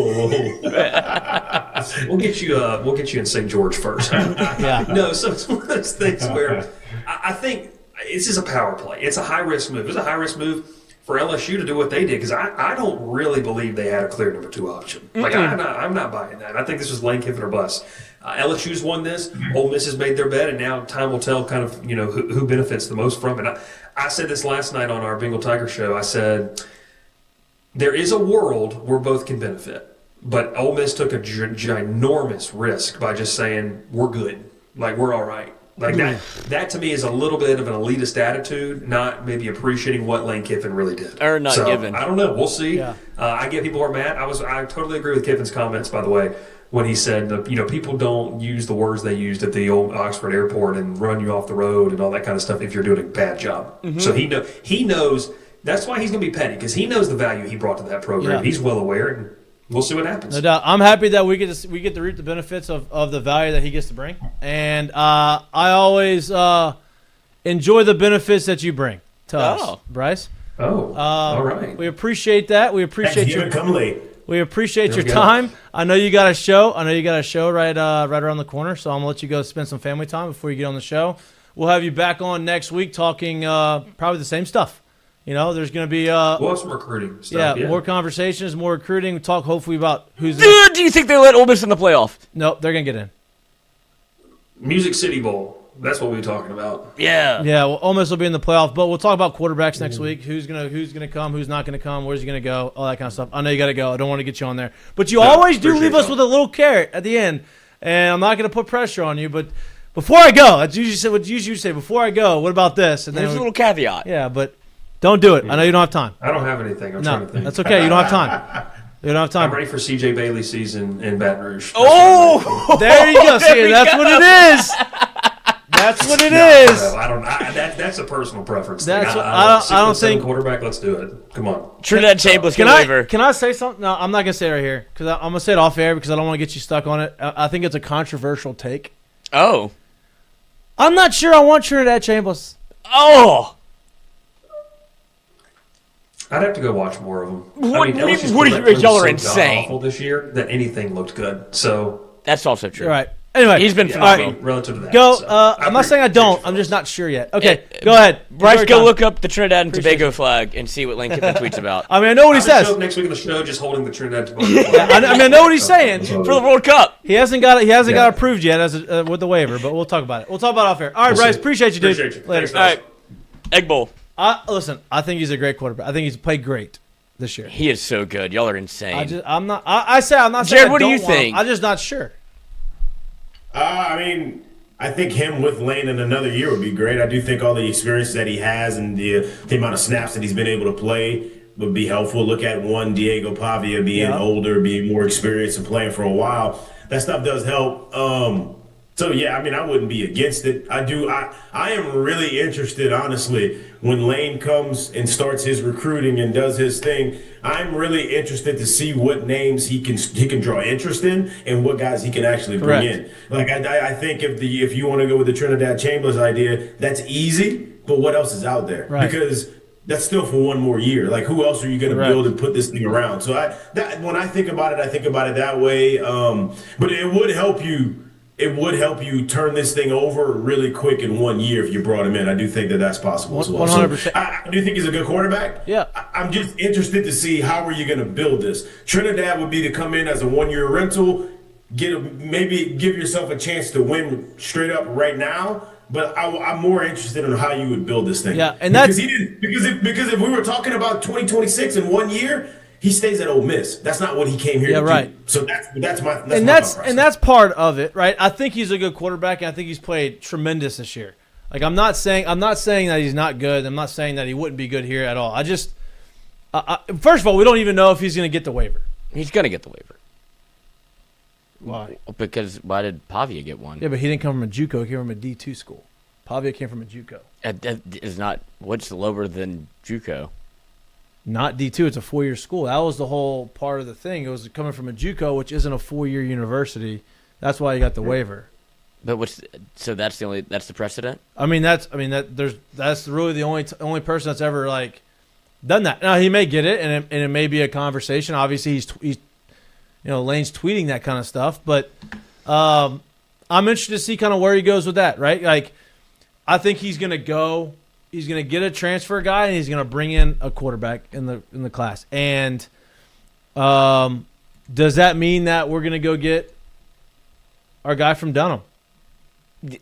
[SPEAKER 4] We'll get you in St. George first.
[SPEAKER 1] Yeah.
[SPEAKER 4] No, so it's one of those things where I think this is a power play. It's a high risk move. It's a high risk move for LSU to do what they did because I don't really believe they had a clear number 2 option. Like I'm not buying that. I think this was Lane Kiffin or bust. LSU's won this. Ole Miss has made their bet, and now time will tell kind of who benefits the most from it. I said this last night on our Bengal Tiger show. I said there is a world where both can benefit, but Ole Miss took a ginormous risk by just saying we're good, like we're all right. Like that to me is a little bit of an elitist attitude, not maybe appreciating what Lane Kiffin really did.
[SPEAKER 2] Or not given.
[SPEAKER 4] I don't know. We'll see.
[SPEAKER 1] Yeah.
[SPEAKER 4] I get people who are mad. I totally agree with Kiffin's comments, by the way, when he said, people don't use the words they used at the old Oxford airport and run you off the road and all that kind of stuff if you're doing a bad job. Mm-hmm. So he knows. That's why he's going to be petty, because he knows the value he brought to that program. Yeah. He's well aware, and we'll see what happens.
[SPEAKER 1] No doubt. I'm happy that we get to reap the benefits of the value that he gets to bring. And I always enjoy the benefits that you bring to us, Bryce.
[SPEAKER 4] All right.
[SPEAKER 1] We appreciate that. We appreciate
[SPEAKER 3] you. Come late.
[SPEAKER 1] We appreciate your time. I know you got a show. Right around the corner. So I'm gonna let you go spend some family time before you get on the show. We'll have you back on next week talking probably the same stuff. There's going to be
[SPEAKER 4] we'll have some recruiting stuff. Yeah,
[SPEAKER 1] more conversations, more recruiting. We'll talk hopefully about who's.
[SPEAKER 2] Do you think they let Ole Miss in the playoff?
[SPEAKER 1] Nope, they're going to get in.
[SPEAKER 4] Music City Bowl. That's what we're talking about.
[SPEAKER 2] Yeah.
[SPEAKER 1] Yeah, well, Ole Miss will be in the playoff, but we'll talk about quarterbacks next week. Who's gonna come? Who's not gonna come? Where's he gonna go? All that kind of stuff. I know you got to go. I don't want to get you on there, but you always do leave us with a little carrot at the end, and I'm not gonna put pressure on you. But before I go, that's usually what you usually say. Before I go, what about this? And
[SPEAKER 2] there's a little caveat.
[SPEAKER 1] Yeah, but don't do it. I know you don't have time.
[SPEAKER 4] I don't have anything. I'm trying to think.
[SPEAKER 1] That's okay. You don't have time. You don't have time.
[SPEAKER 4] I'm ready for CJ Bailey's season in Baton Rouge.
[SPEAKER 1] There you go. See, that's what it is. That's what it is.
[SPEAKER 4] No, I don't. That's a personal preference.
[SPEAKER 1] I don't think
[SPEAKER 4] quarterback. Let's do it. Come on.
[SPEAKER 2] Trinidad Chambliss can waiver.
[SPEAKER 1] Can I say something? No, I'm not gonna say it right here because I'm gonna say it off air because I don't want to get you stuck on it. I think it's a controversial take.
[SPEAKER 2] Oh.
[SPEAKER 1] I'm not sure I want Trinidad Chambliss.
[SPEAKER 2] Oh.
[SPEAKER 4] I'd have to go watch more of them.
[SPEAKER 2] Y'all are insane.
[SPEAKER 4] Awful this year that anything looked good. So
[SPEAKER 2] that's also true.
[SPEAKER 1] You're right. Anyway,
[SPEAKER 2] he's been phenomenal.
[SPEAKER 4] Relative to that.
[SPEAKER 1] Go. So I'm not saying I don't. I'm just not sure yet. Okay, go ahead.
[SPEAKER 2] Bryce, go look up the Trinidad and Tobago flag and see what Lane Kiffin tweets about.
[SPEAKER 1] I mean, I know what he says.
[SPEAKER 4] Next week on the show, just holding the Trinidad and Tobago flag.
[SPEAKER 1] I know what he's saying
[SPEAKER 2] for the World Cup.
[SPEAKER 1] He hasn't got it approved yet as with the waiver, but we'll talk about it. We'll talk about it off air. All right, Bryce. Appreciate you, dude.
[SPEAKER 4] Appreciate you.
[SPEAKER 1] Later.
[SPEAKER 4] Thanks,
[SPEAKER 2] all right. Egg Bowl.
[SPEAKER 1] Listen, I think he's a great quarterback. I think he's played great this year.
[SPEAKER 2] He is so good. Y'all are insane.
[SPEAKER 1] I'm not saying
[SPEAKER 2] Jared, what do you think?
[SPEAKER 1] I'm just not sure.
[SPEAKER 3] I mean, I think him with Lane in another year would be great. I do think all the experience that he has and the amount of snaps that he's been able to play would be helpful. Look at Diego Pavia being older, being more experienced and playing for a while. That stuff does help. So, yeah, I mean, I wouldn't be against it. I am really interested, honestly, when Lane comes and starts his recruiting and does his thing. I'm really interested to see what names he can draw interest in and what guys he can actually bring in. Like, I think if you want to go with the Trinidad Chambliss idea, that's easy, but what else is out there?
[SPEAKER 1] Right.
[SPEAKER 3] Because that's still for one more year. Like, who else are you going to build and put this thing around? So when I think about it, I think about it that way. But it would help you. It would help you turn this thing over really quick in 1 year if you brought him in. I do think that that's possible as well.
[SPEAKER 1] 100%.
[SPEAKER 3] So I do think he's a good quarterback.
[SPEAKER 1] Yeah.
[SPEAKER 3] I'm just interested to see how are you going to build this. Trinidad would be to come in as a 1 year rental, maybe give yourself a chance to win straight up right now. But I'm more interested in how you would build this thing.
[SPEAKER 1] Yeah, and
[SPEAKER 3] because if we were talking about 2026 in 1 year, he stays at Ole Miss. That's not what he came here to do. So that's my process.
[SPEAKER 1] And that's part of it, right? I think he's a good quarterback, and I think he's played tremendous this year. Like I'm not saying that he's not good. I'm not saying that he wouldn't be good here at all. First of all, we don't even know if he's going to get the waiver.
[SPEAKER 2] He's going to get the waiver.
[SPEAKER 1] Why?
[SPEAKER 2] Because why did Pavia get one?
[SPEAKER 1] Yeah, but he didn't come from a JUCO. He came from a D2 school. Pavia came from a JUCO.
[SPEAKER 2] Is not what's lower than JUCO?
[SPEAKER 1] Not D2. It's a 4-year school. That was the whole part of the thing. It was coming from a JUCO, which isn't a 4-year university. That's why he got the waiver.
[SPEAKER 2] But that's the precedent.
[SPEAKER 1] That's really the only person that's ever like done that. Now he may get it, and it may be a conversation. Obviously, he's Lane's tweeting that kind of stuff, but I'm interested to see kind of where he goes with that. Right, like I think he's gonna go. He's going to get a transfer guy, and he's going to bring in a quarterback in the class. And does that mean that we're going to go get our guy from Dunham?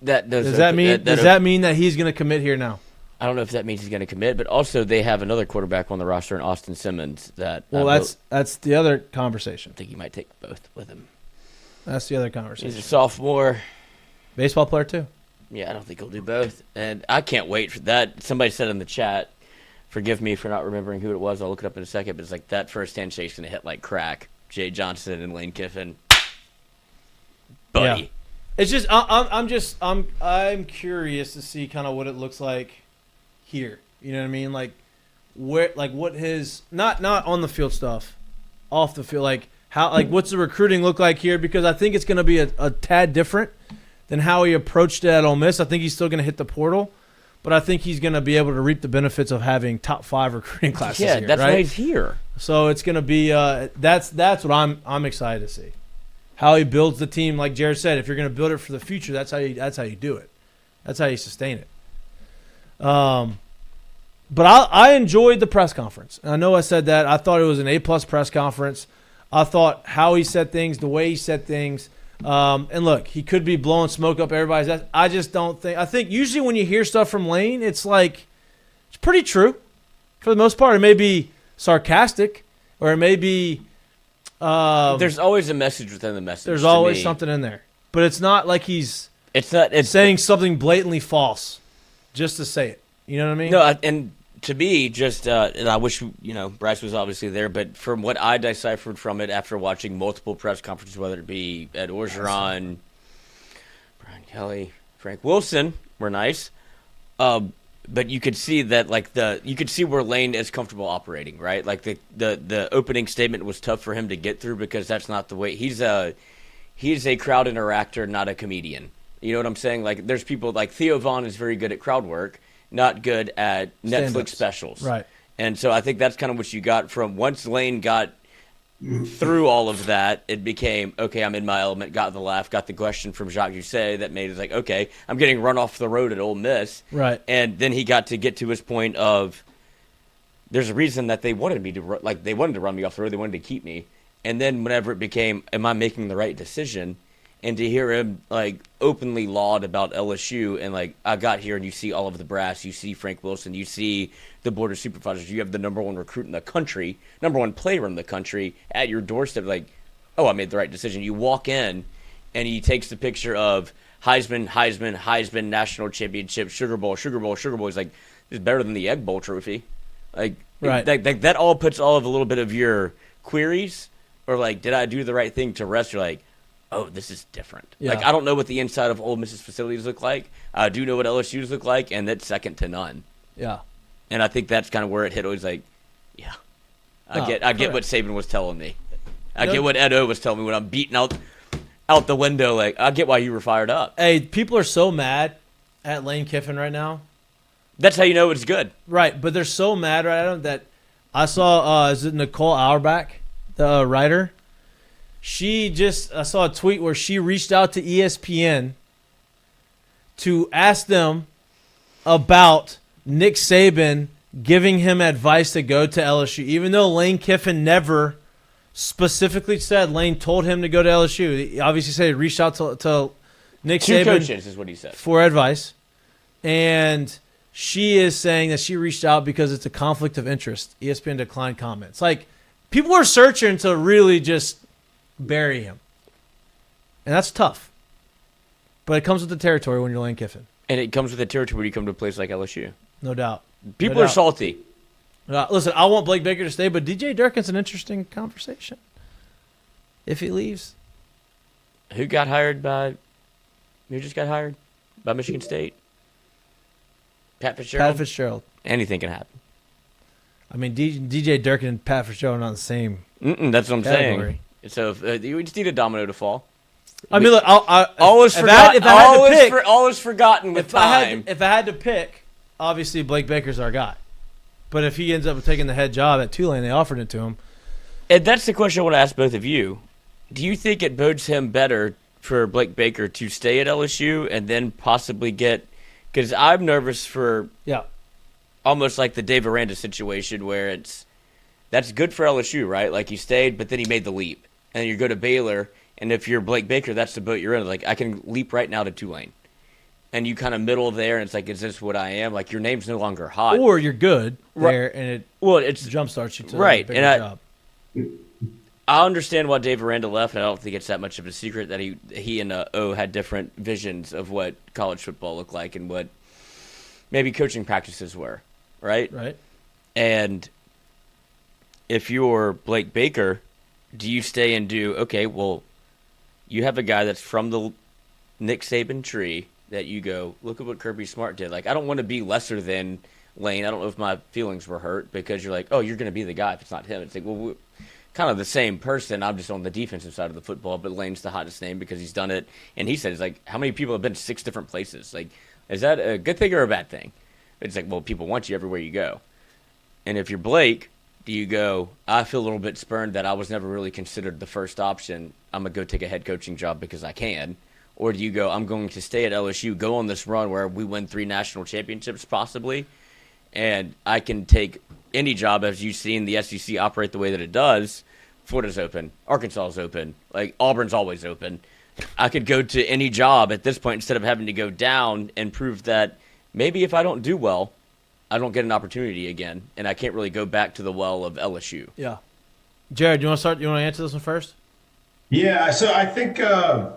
[SPEAKER 1] Does that mean that he's going to commit here now?
[SPEAKER 2] I don't know if that means he's going to commit, but also they have another quarterback on the roster in Austin Simmons. That's
[SPEAKER 1] the other conversation.
[SPEAKER 2] I think he might take both with him.
[SPEAKER 1] That's the other conversation.
[SPEAKER 2] He's a sophomore.
[SPEAKER 1] Baseball player, too.
[SPEAKER 2] Yeah, I don't think he'll do both. And I can't wait for that. Somebody said in the chat, forgive me for not remembering who it was. I'll look it up in a second. But it's like that first handshake's going to hit like crack. Jay Johnson and Lane Kiffin. Buddy.
[SPEAKER 1] Yeah. It's just I'm curious to see kind of what it looks like here. You know what I mean? Like what his not on the field stuff, off the field, like how what's the recruiting look like here? Because I think it's going to be a tad different than how he approached it at Ole Miss. I think he's still going to hit the portal, but I think he's going to be able to reap the benefits of having top 5 recruiting classes here.
[SPEAKER 2] Yeah, that's why he's here.
[SPEAKER 1] So it's going to be that's what I'm excited to see. How he builds the team, like Jared said, if you're going to build it for the future, that's how you do it. That's how you sustain it. But I enjoyed the press conference. I know I said that. I thought it was an A-plus press conference. I thought how he said things, the way he said things. And look, he could be blowing smoke up everybody's ass. I just don't think – I think usually when you hear stuff from Lane, it's like – it's pretty true for the most part. It may be sarcastic or it may be
[SPEAKER 2] there's always a message within the message.
[SPEAKER 1] There's always something in there. But it's not like he's saying something blatantly false just to say it. You know what I mean?
[SPEAKER 2] No, and to me, just and I wish Bryce was obviously there, but from what I deciphered from it after watching multiple press conferences, whether it be at Orgeron, Brian Kelly, Frank Wilson, were nice, but you could see that you could see where Lane is comfortable operating, right? Like the opening statement was tough for him to get through because that's not the way he's a crowd interactor, not a comedian. You know what I'm saying? Like there's people like Theo Vaughn is very good at crowd work. Not good at Netflix
[SPEAKER 1] Stand-ups.
[SPEAKER 2] specials.
[SPEAKER 1] Right.
[SPEAKER 2] And so I think that's kind of what you got from once Lane got through all of that, it became, okay, I'm in my element, got the laugh, got the question from Jacques Doucet that made it like, okay, I'm getting run off the road at Ole Miss.
[SPEAKER 1] Right.
[SPEAKER 2] And then he got to get to his point of there's a reason that they wanted me to, they wanted to run me off the road, they wanted to keep me. And then whenever it became, am I making the right decision? And to hear him openly laud about LSU and I got here and you see all of the brass, you see Frank Wilson, you see the board of supervisors, you have the number one recruit in the country, number one player in the country at your doorstep. Oh, I made the right decision. You walk in and he takes the picture of Heisman, national championship, Sugar Bowl. He's like, this is better than the Egg Bowl trophy.
[SPEAKER 1] Right.
[SPEAKER 2] That all puts all of a little bit of your queries or did I do the right thing to rest? You're like, oh, this is different.
[SPEAKER 1] Yeah.
[SPEAKER 2] I don't know what the inside of Ole Miss's facilities look like. I do know what LSU's look like, and that's second to none.
[SPEAKER 1] Yeah.
[SPEAKER 2] And I think that's kind of where it hit. Always I get what Saban was telling me. I get what Ed O was telling me when I'm beating out the window. I get why you were fired up.
[SPEAKER 1] Hey, people are so mad at Lane Kiffin right now.
[SPEAKER 2] That's how you know it's good.
[SPEAKER 1] Right, but they're so mad right now that I saw, is it Nicole Auerbach, the writer? I saw a tweet where she reached out to ESPN to ask them about Nick Saban giving him advice to go to LSU, even though Lane Kiffin never specifically said Lane told him to go to LSU. He obviously said he reached out to Nick
[SPEAKER 2] Two
[SPEAKER 1] Saban
[SPEAKER 2] coaches is what he said.
[SPEAKER 1] For advice. And she is saying that she reached out because it's a conflict of interest. ESPN declined comments. People are searching to really just bury him. And that's tough. But it comes with the territory when you're Lane Kiffin.
[SPEAKER 2] And it comes with the territory when you come to a place like LSU.
[SPEAKER 1] No doubt.
[SPEAKER 2] People are salty.
[SPEAKER 1] Listen, I want Blake Baker to stay, but DJ Durkin's an interesting conversation. If he leaves.
[SPEAKER 2] Who just got hired? By Michigan State? Pat Fitzgerald? Anything can happen.
[SPEAKER 1] I mean, DJ Durkin and Pat Fitzgerald are not the same
[SPEAKER 2] that's what I'm
[SPEAKER 1] category.
[SPEAKER 2] saying. So you just need a domino to fall.
[SPEAKER 1] I mean, look,
[SPEAKER 2] all is forgotten with time.
[SPEAKER 1] If I had to pick, obviously Blake Baker's our guy. But if he ends up taking the head job at Tulane, they offered it to him.
[SPEAKER 2] And that's the question I want to ask both of you. Do you think it bodes him better for Blake Baker to stay at LSU and then possibly get – because I'm nervous for almost like the Dave Aranda situation where that's good for LSU, right? He stayed, but then he made the leap. And you go to Baylor, and if you're Blake Baker, that's the boat you're in. I can leap right now to Tulane. And you kind of middle there, and it's is this what I am? Your name's no longer hot.
[SPEAKER 1] Or you're good there, and it jumpstarts you to a bigger job.
[SPEAKER 2] I understand why Dave Aranda left, and I don't think it's that much of a secret that he and O had different visions of what college football looked like and what maybe coaching practices were, right?
[SPEAKER 1] Right.
[SPEAKER 2] And if you're Blake Baker, do you stay and do, okay, well, you have a guy that's from the Nick Saban tree that you go, look at what Kirby Smart did. I don't want to be lesser than Lane. I don't know if my feelings were hurt because you're oh, you're going to be the guy if it's not him. It's well, kind of the same person. I'm just on the defensive side of the football, but Lane's the hottest name because he's done it. And he said, it's how many people have been 6 different places? Is that a good thing or a bad thing? It's well, people want you everywhere you go. And if you're Blake, do you go, I feel a little bit spurned that I was never really considered the first option. I'm going to go take a head coaching job because I can. Or do you go, I'm going to stay at LSU, go on this run where we win 3 national championships possibly, and I can take any job, as you've seen the SEC operate the way that it does. Florida's open. Arkansas is open. Like, Auburn's always open. I could go to any job at this point instead of having to go down and prove that maybe if I don't do well, I don't get an opportunity again, and I can't really go back to the well of LSU.
[SPEAKER 1] Yeah. Jared, you want to start? You want to answer this one first?
[SPEAKER 3] Yeah, so I think I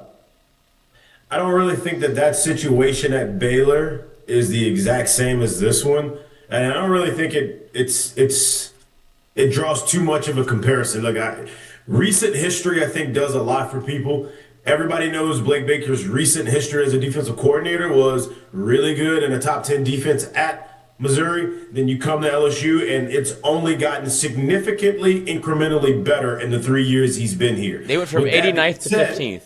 [SPEAKER 3] don't really think that situation at Baylor is the exact same as this one, and I don't really think it draws too much of a comparison. Like, recent history, I think, does a lot for people. Everybody knows Blake Baker's recent history as a defensive coordinator was really good in a top 10 defense at Missouri. Then you come to LSU, and it's only gotten significantly, incrementally better in the 3 years he's been here.
[SPEAKER 2] They went from 89th to 15th.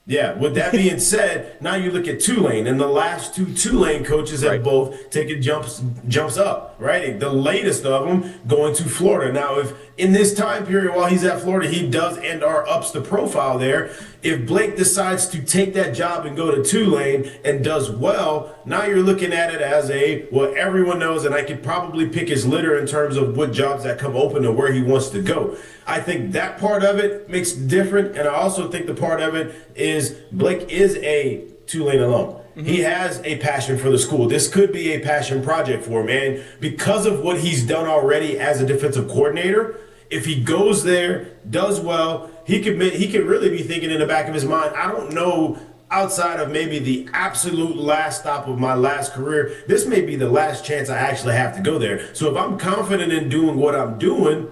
[SPEAKER 3] Yeah, with that being said, now you look at Tulane, and the last two Tulane coaches have both taken jumps up, right? The latest of them going to Florida. Now, if in this time period while he's at Florida, he does and/or ups the profile there, if Blake decides to take that job and go to Tulane and does well, now you're looking at it as everyone knows, and I could probably pick his litter in terms of what jobs that come open and where he wants to go. I think that part of it makes it different, and I also think the part of it is Blake is a Tulane alum. Mm-hmm. He has a passion for the school. This could be a passion project for him, and because of what he's done already as a defensive coordinator, if he goes there, does well, he could really be thinking in the back of his mind, I don't know, outside of maybe the absolute last stop of my last career, this may be the last chance I actually have to go there. So if I'm confident in doing what I'm doing,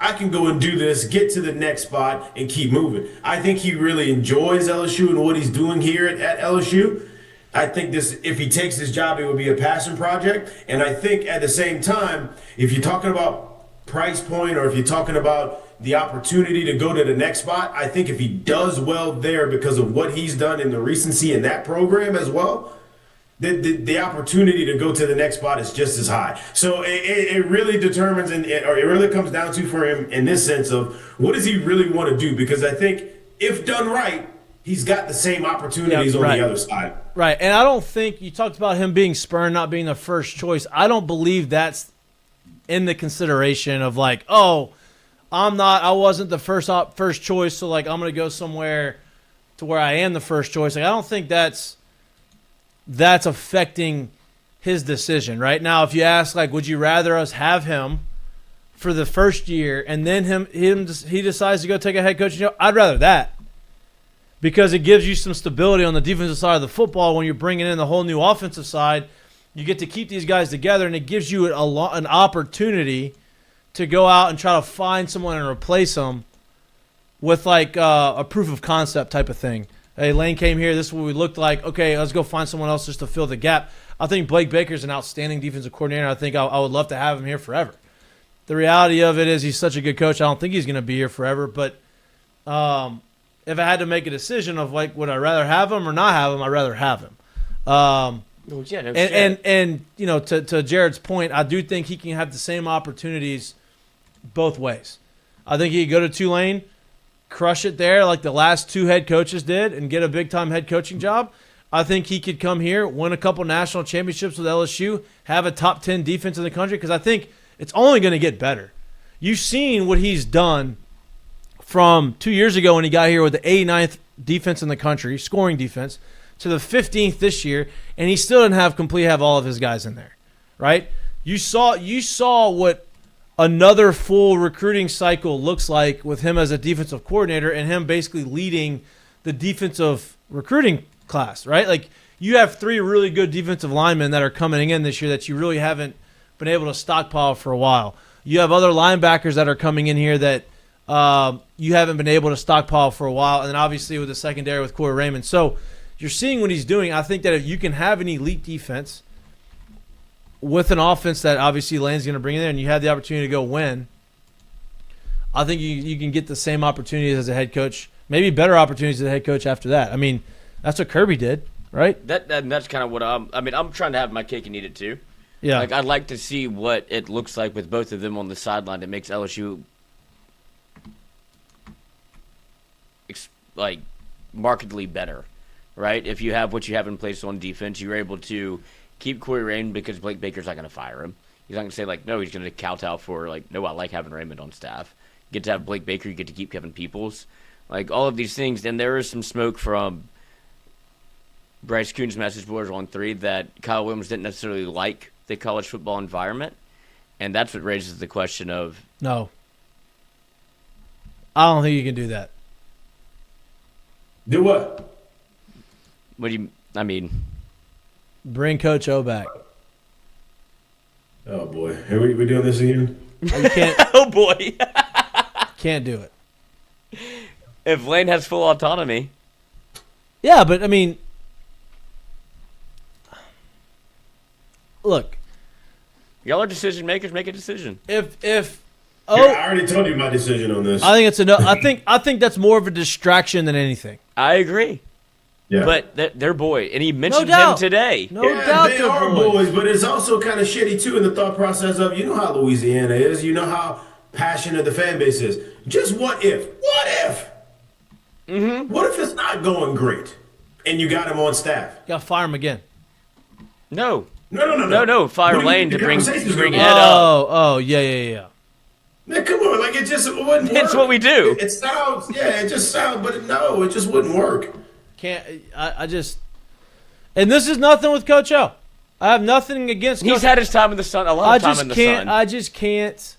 [SPEAKER 3] I can go and do this, get to the next spot, and keep moving. I think he really enjoys LSU and what he's doing here at LSU. I think if he takes this job, it would be a passion project. And I think at the same time, if you're talking about price point or if you're talking about the opportunity to go to the next spot, I think if he does well there because of what he's done in the recency in that program as well, the opportunity to go to the next spot is just as high. So it really determines, or it really comes down to for him in this sense of what does he really want to do? Because I think if done right, he's got the same opportunities on the other side.
[SPEAKER 1] Right, and I don't think you talked about him being spurned, not being the first choice. I don't believe that's in the consideration of like, oh, I wasn't the first choice, so like I'm going to go somewhere to where I am the first choice. Like I don't think that's affecting his decision right now. If you ask, like, would you rather us have him for the first year and then he decides to go take a head coaching job? I'd rather that because it gives you some stability on the defensive side of the football when you're bringing in the whole new offensive side. You get to keep these guys together, and it gives you an opportunity to go out and try to find someone and replace them with like a proof of concept type of thing. Hey, Lane came here. This is what we looked like. Okay, let's go find someone else just to fill the gap. I think Blake Baker's an outstanding defensive coordinator. I think I would love to have him here forever. The reality of it is he's such a good coach. I don't think he's going to be here forever. But if I had to make a decision of like, would I rather have him or not have him, I'd rather have him. And you know, to Jared's point, I do think he can have the same opportunities both ways. I think he could go to Tulane, crush it there like the last two head coaches did, and get a big-time head coaching job. I think he could come here, win a couple national championships with LSU, have a top 10 defense in the country, because I think it's only going to get better. You've seen what he's done from 2 years ago when he got here with the 89th defense in the country, scoring defense, to the 15th this year, and he still didn't have all of his guys in there, right? You saw what another full recruiting cycle looks like with him as a defensive coordinator and him basically leading the defensive recruiting class, right? Like you have three really good defensive linemen that are coming in this year that you really haven't been able to stockpile for a while. You have other linebackers that are coming in here that you haven't been able to stockpile for a while, and then obviously with the secondary with Corey Raymond. So you're seeing what he's doing. I think that if you can have an elite defense with an offense that obviously Lane's going to bring in there and you have the opportunity to go win, I think you can get the same opportunities as a head coach, maybe better opportunities as a head coach after that. I mean, that's what Kirby did, right?
[SPEAKER 2] That's kind of what I'm trying to have my cake and eat it too. Yeah. Like I'd like to see what it looks like with both of them on the sideline that makes LSU like markedly better. Right? If you have what you have in place on defense, you're able to keep Corey Raymond because Blake Baker's not going to fire him. He's not going to say, like, no, he's going to kowtow for, like, no, I like having Raymond on staff. You get to have Blake Baker. You get to keep Kevin Peoples. Like, all of these things. And there is some smoke from Bryce Koon's message boards on 3 that Kyle Williams didn't necessarily like the college football environment. And that's what raises the question of...
[SPEAKER 1] No. I don't think you can do that.
[SPEAKER 3] Do what?
[SPEAKER 2] What do you... I mean...
[SPEAKER 1] Bring Coach O back.
[SPEAKER 3] Oh, boy. Are we doing this again?
[SPEAKER 1] You can't.
[SPEAKER 2] Oh, boy.
[SPEAKER 1] Can't do it.
[SPEAKER 2] If Lane has full autonomy...
[SPEAKER 1] Yeah, but, I mean... Look...
[SPEAKER 2] Y'all are decision makers. Make a decision.
[SPEAKER 1] If
[SPEAKER 3] Here, I already told you my decision on this.
[SPEAKER 1] I think it's enough. I think that's more of a distraction than anything.
[SPEAKER 2] I agree.
[SPEAKER 3] Yeah.
[SPEAKER 2] But they're boy, and he mentioned
[SPEAKER 1] doubt.
[SPEAKER 2] him today.
[SPEAKER 1] No
[SPEAKER 3] Yeah,
[SPEAKER 1] doubt
[SPEAKER 3] they
[SPEAKER 1] they're
[SPEAKER 3] are
[SPEAKER 1] boys.
[SPEAKER 3] boys, but it's also kind of shitty too in the thought process of, you know how Louisiana is, you know how passionate the fan base is. Just what if? What if? Mm-hmm. What if it's not going great, and you got him on staff?
[SPEAKER 1] You got to fire him again.
[SPEAKER 2] No.
[SPEAKER 3] No.
[SPEAKER 2] Fire
[SPEAKER 3] What do you
[SPEAKER 2] Lane
[SPEAKER 3] think
[SPEAKER 2] to
[SPEAKER 3] the
[SPEAKER 2] bring
[SPEAKER 3] conversation's
[SPEAKER 2] Ed
[SPEAKER 3] gonna be?
[SPEAKER 2] up.
[SPEAKER 1] Oh, yeah.
[SPEAKER 3] Man, come on, like it wouldn't work.
[SPEAKER 2] It's what we do.
[SPEAKER 3] It sounds, it just sounds, but it just wouldn't work.
[SPEAKER 1] I just, and this is nothing with Coach O. I have nothing against Coach
[SPEAKER 2] He's had his time in the sun. A lot of time in the sun.
[SPEAKER 1] I just can't.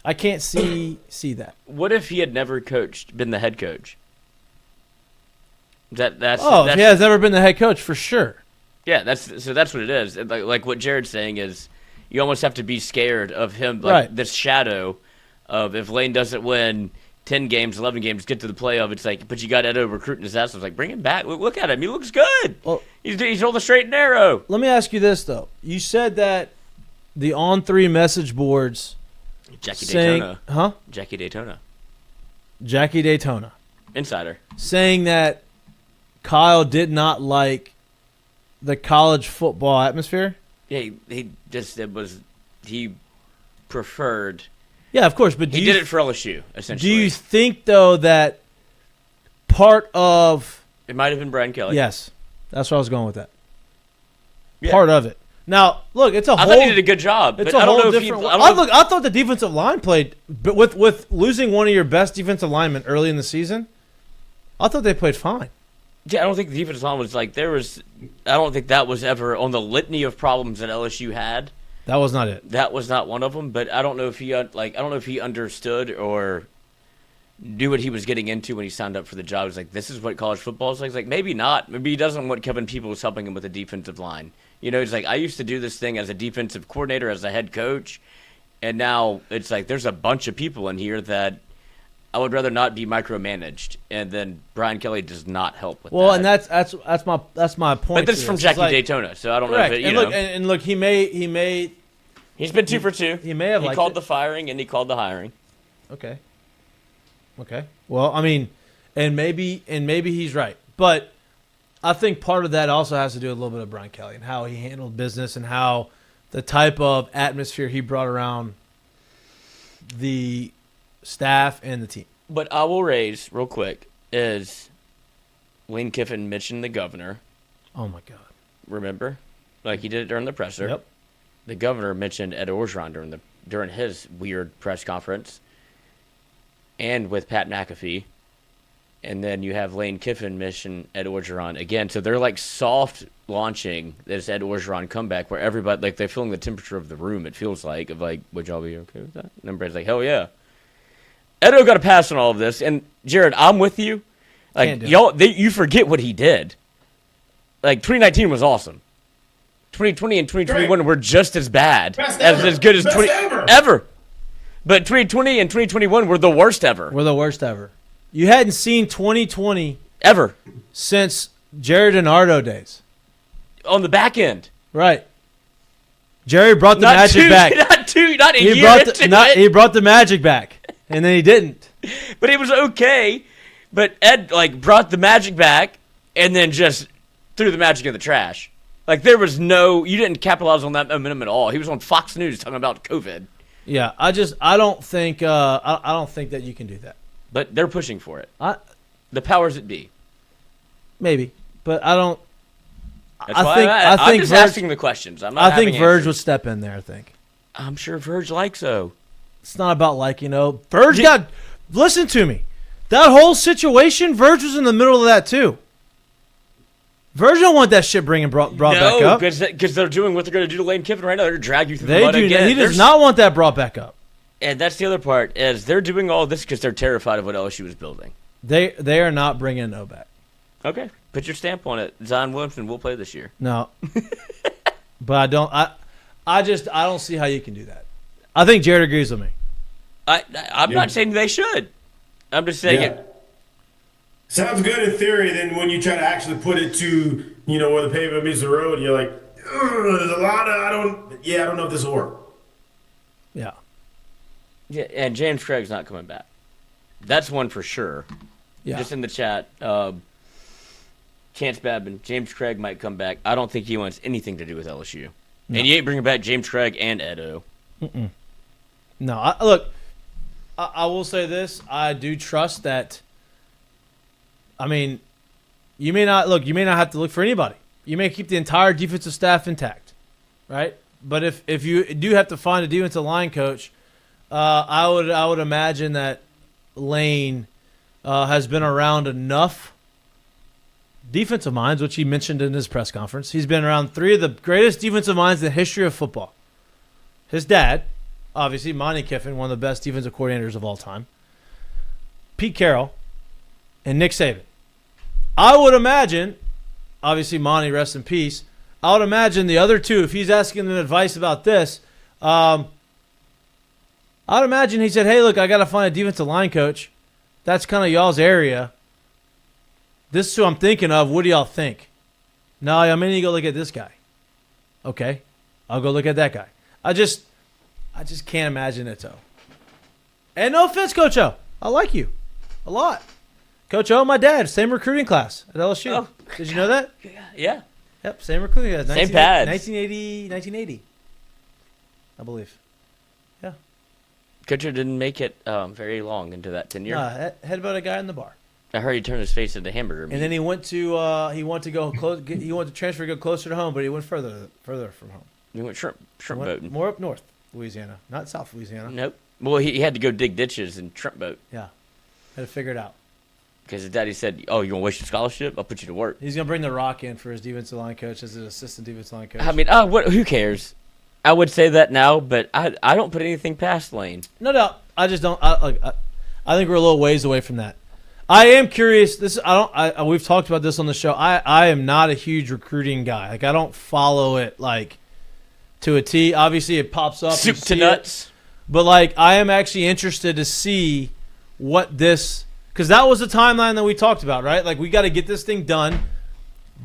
[SPEAKER 1] I can't see that.
[SPEAKER 2] What if he had never been the head coach? That's
[SPEAKER 1] He has never been the head coach for sure.
[SPEAKER 2] Yeah, that's what it is. And like what Jared's saying is, you almost have to be scared of him,
[SPEAKER 1] Right.
[SPEAKER 2] this shadow of if Lane doesn't win 10 games, 11 games, get to the playoff. It's like, but you got Edo recruiting his ass. I was like, bring him back. Look at him. He looks good.
[SPEAKER 1] Well,
[SPEAKER 2] He's on the straight and narrow.
[SPEAKER 1] let me ask you this though. You said that the On3 message boards
[SPEAKER 2] Jackie
[SPEAKER 1] saying,
[SPEAKER 2] Daytona.
[SPEAKER 1] Jackie Daytona.
[SPEAKER 2] Insider.
[SPEAKER 1] Saying that Kyle did not like the college football atmosphere.
[SPEAKER 2] Yeah, he preferred.
[SPEAKER 1] Yeah, of course, but
[SPEAKER 2] He did it for LSU, essentially.
[SPEAKER 1] Do you think though that part of
[SPEAKER 2] It might have been Brian Kelly.
[SPEAKER 1] yes, that's where I was going with that.
[SPEAKER 2] Yeah.
[SPEAKER 1] Part of it. Now, look, it's a
[SPEAKER 2] I
[SPEAKER 1] whole.
[SPEAKER 2] thought he did a good job.
[SPEAKER 1] It's
[SPEAKER 2] but
[SPEAKER 1] a
[SPEAKER 2] I don't
[SPEAKER 1] whole
[SPEAKER 2] know if he.
[SPEAKER 1] different.
[SPEAKER 2] I don't know
[SPEAKER 1] I thought the defensive line played, but with losing one of your best defensive linemen early in the season, I thought they played fine.
[SPEAKER 2] Yeah, I don't think the defensive line was like there was. I don't think that was ever on the litany of problems that LSU had.
[SPEAKER 1] That was not it.
[SPEAKER 2] That was not one of them. But I don't know if he I don't know if he understood or knew what he was getting into when he signed up for the job. He was like, this is what college football is like. He's like, maybe not. Maybe he doesn't want Kevin Peoples helping him with the defensive line. You know, he's like, I used to do this thing as a defensive coordinator, as a head coach, and now it's like there's a bunch of people in here that I would rather not be micromanaged, and then Brian Kelly does not help with that.
[SPEAKER 1] Well, and that's my point.
[SPEAKER 2] But this is from Jackie Daytona, so I don't
[SPEAKER 1] correct.
[SPEAKER 2] know if it,
[SPEAKER 1] and
[SPEAKER 2] know.
[SPEAKER 1] look, and look, he may.
[SPEAKER 2] He's been 2 for 2.
[SPEAKER 1] He may have
[SPEAKER 2] He
[SPEAKER 1] liked
[SPEAKER 2] called
[SPEAKER 1] it.
[SPEAKER 2] the firing and he called the hiring.
[SPEAKER 1] Okay. Well, I mean, and maybe he's right, but I think part of that also has to do with a little bit of Brian Kelly and how he handled business and how the type of atmosphere he brought around the staff and the team.
[SPEAKER 2] But I will raise real quick is Lane Kiffin mentioned the governor.
[SPEAKER 1] Oh my God!
[SPEAKER 2] Remember, like he did it during the presser.
[SPEAKER 1] Yep.
[SPEAKER 2] The governor mentioned Ed Orgeron during his weird press conference, and with Pat McAfee, and then you have Lane Kiffin mention Ed Orgeron again. So they're like soft launching this Ed Orgeron comeback, where everybody like they're feeling the temperature of the room. It feels like of like, would y'all be okay with that? And everybody's like, hell yeah. Edo got a pass on all of this, and Jared, I'm with you. Like you forget what he did. Like 2019 was awesome. 2020 and 2021 were just as bad, as good as 20 ever. But 2020 and 2021 were the worst ever.
[SPEAKER 1] You hadn't seen 2020
[SPEAKER 2] ever
[SPEAKER 1] since Jared and Ardo days.
[SPEAKER 2] On the back end,
[SPEAKER 1] right? Jerry brought the magic back.
[SPEAKER 2] Not a year.
[SPEAKER 1] He brought the magic back, and then he didn't.
[SPEAKER 2] But it was okay. But Ed brought the magic back, and then just threw the magic in the trash. Like there was you didn't capitalize on that momentum at all. He was on Fox News talking about COVID.
[SPEAKER 1] Yeah, I don't think that you can do that.
[SPEAKER 2] But they're pushing for it. The powers that be.
[SPEAKER 1] Maybe, but I don't.
[SPEAKER 2] I'm just asking the questions. I'm not.
[SPEAKER 1] I think Verge would step in there. I think.
[SPEAKER 2] I'm sure Verge likes O.
[SPEAKER 1] It's not about liking O. Verge got – listen to me. That whole situation, Verge was in the middle of that too. Verge don't want that shit brought back up.
[SPEAKER 2] No, because they're doing what they're going to do to Lane Kiffin right now. They're going to drag you through the mud again.
[SPEAKER 1] He does not want that brought back up.
[SPEAKER 2] And that's the other part, is they're doing all this because they're terrified of what LSU is building.
[SPEAKER 1] They are not bringing O back.
[SPEAKER 2] Okay. Put your stamp on it. Zion Williamson will play this year.
[SPEAKER 1] No. But I don't see how you can do that. I think Jared agrees with me.
[SPEAKER 2] I'm not saying they should. I'm just saying it.
[SPEAKER 3] Sounds good in theory. Then when you try to actually put it to, where the pavement meets the road, you're like, there's a lot of, I don't know if this will work.
[SPEAKER 1] Yeah.
[SPEAKER 2] Yeah, and James Craig's not coming back. That's one for sure.
[SPEAKER 1] Yeah.
[SPEAKER 2] Just in the chat, Chance Badman, James Craig might come back. I don't think he wants anything to do with LSU. No. And you ain't bringing back James Craig and Edo.
[SPEAKER 1] No, I will say this. I do trust that. I mean, you may not have to look for anybody. You may keep the entire defensive staff intact, right? But if you do have to find a defensive line coach, I would imagine that Lane has been around enough defensive minds, which he mentioned in his press conference. He's been around 3 of the greatest defensive minds in the history of football. His dad, obviously, Monty Kiffin, one of the best defensive coordinators of all time. Pete Carroll and Nick Saban. I would imagine, obviously Monty, rest in peace, I would imagine the other two, if he's asking them advice about this, I would imagine he said, hey, look, I got to find a defensive line coach. That's kind of y'all's area. This is who I'm thinking of. What do y'all think? No, I'm going to go look at this guy. Okay, I'll go look at that guy. I just can't imagine it, though. And no offense, Coach O. I like you a lot. Coach O, my dad, same recruiting class at LSU. Oh, did you know that?
[SPEAKER 2] Yeah.
[SPEAKER 1] Yep, same recruiting class.
[SPEAKER 2] Same pads.
[SPEAKER 1] 1980, I believe. Yeah.
[SPEAKER 2] Coach O didn't make it very long into that tenure.
[SPEAKER 1] Nah, had about a guy in the bar.
[SPEAKER 2] I heard he turned his face into hamburger meat.
[SPEAKER 1] And then he went to go close. He wanted to transfer, go closer to home, but he went further from home.
[SPEAKER 2] He went shrimp boating.
[SPEAKER 1] More up north, Louisiana, not South Louisiana.
[SPEAKER 2] Nope. Well, he had to go dig ditches and shrimp boat.
[SPEAKER 1] Yeah, had to figure it out.
[SPEAKER 2] Because his daddy said, "Oh, you want to waste your scholarship? I'll put you to work."
[SPEAKER 1] He's gonna bring the Rock in for his defensive line coach as an assistant defensive line coach.
[SPEAKER 2] I mean, who cares? I would say that now, but I don't put anything past Lane.
[SPEAKER 1] No, I just don't. I think we're a little ways away from that. I am curious. We've talked about this on the show. I am not a huge recruiting guy. Like, I don't follow it like to a T. Obviously, it pops up.
[SPEAKER 2] Soup to nuts.
[SPEAKER 1] But like, I am actually interested to see what this, because that was the timeline that we talked about, right? Like, we got to get this thing done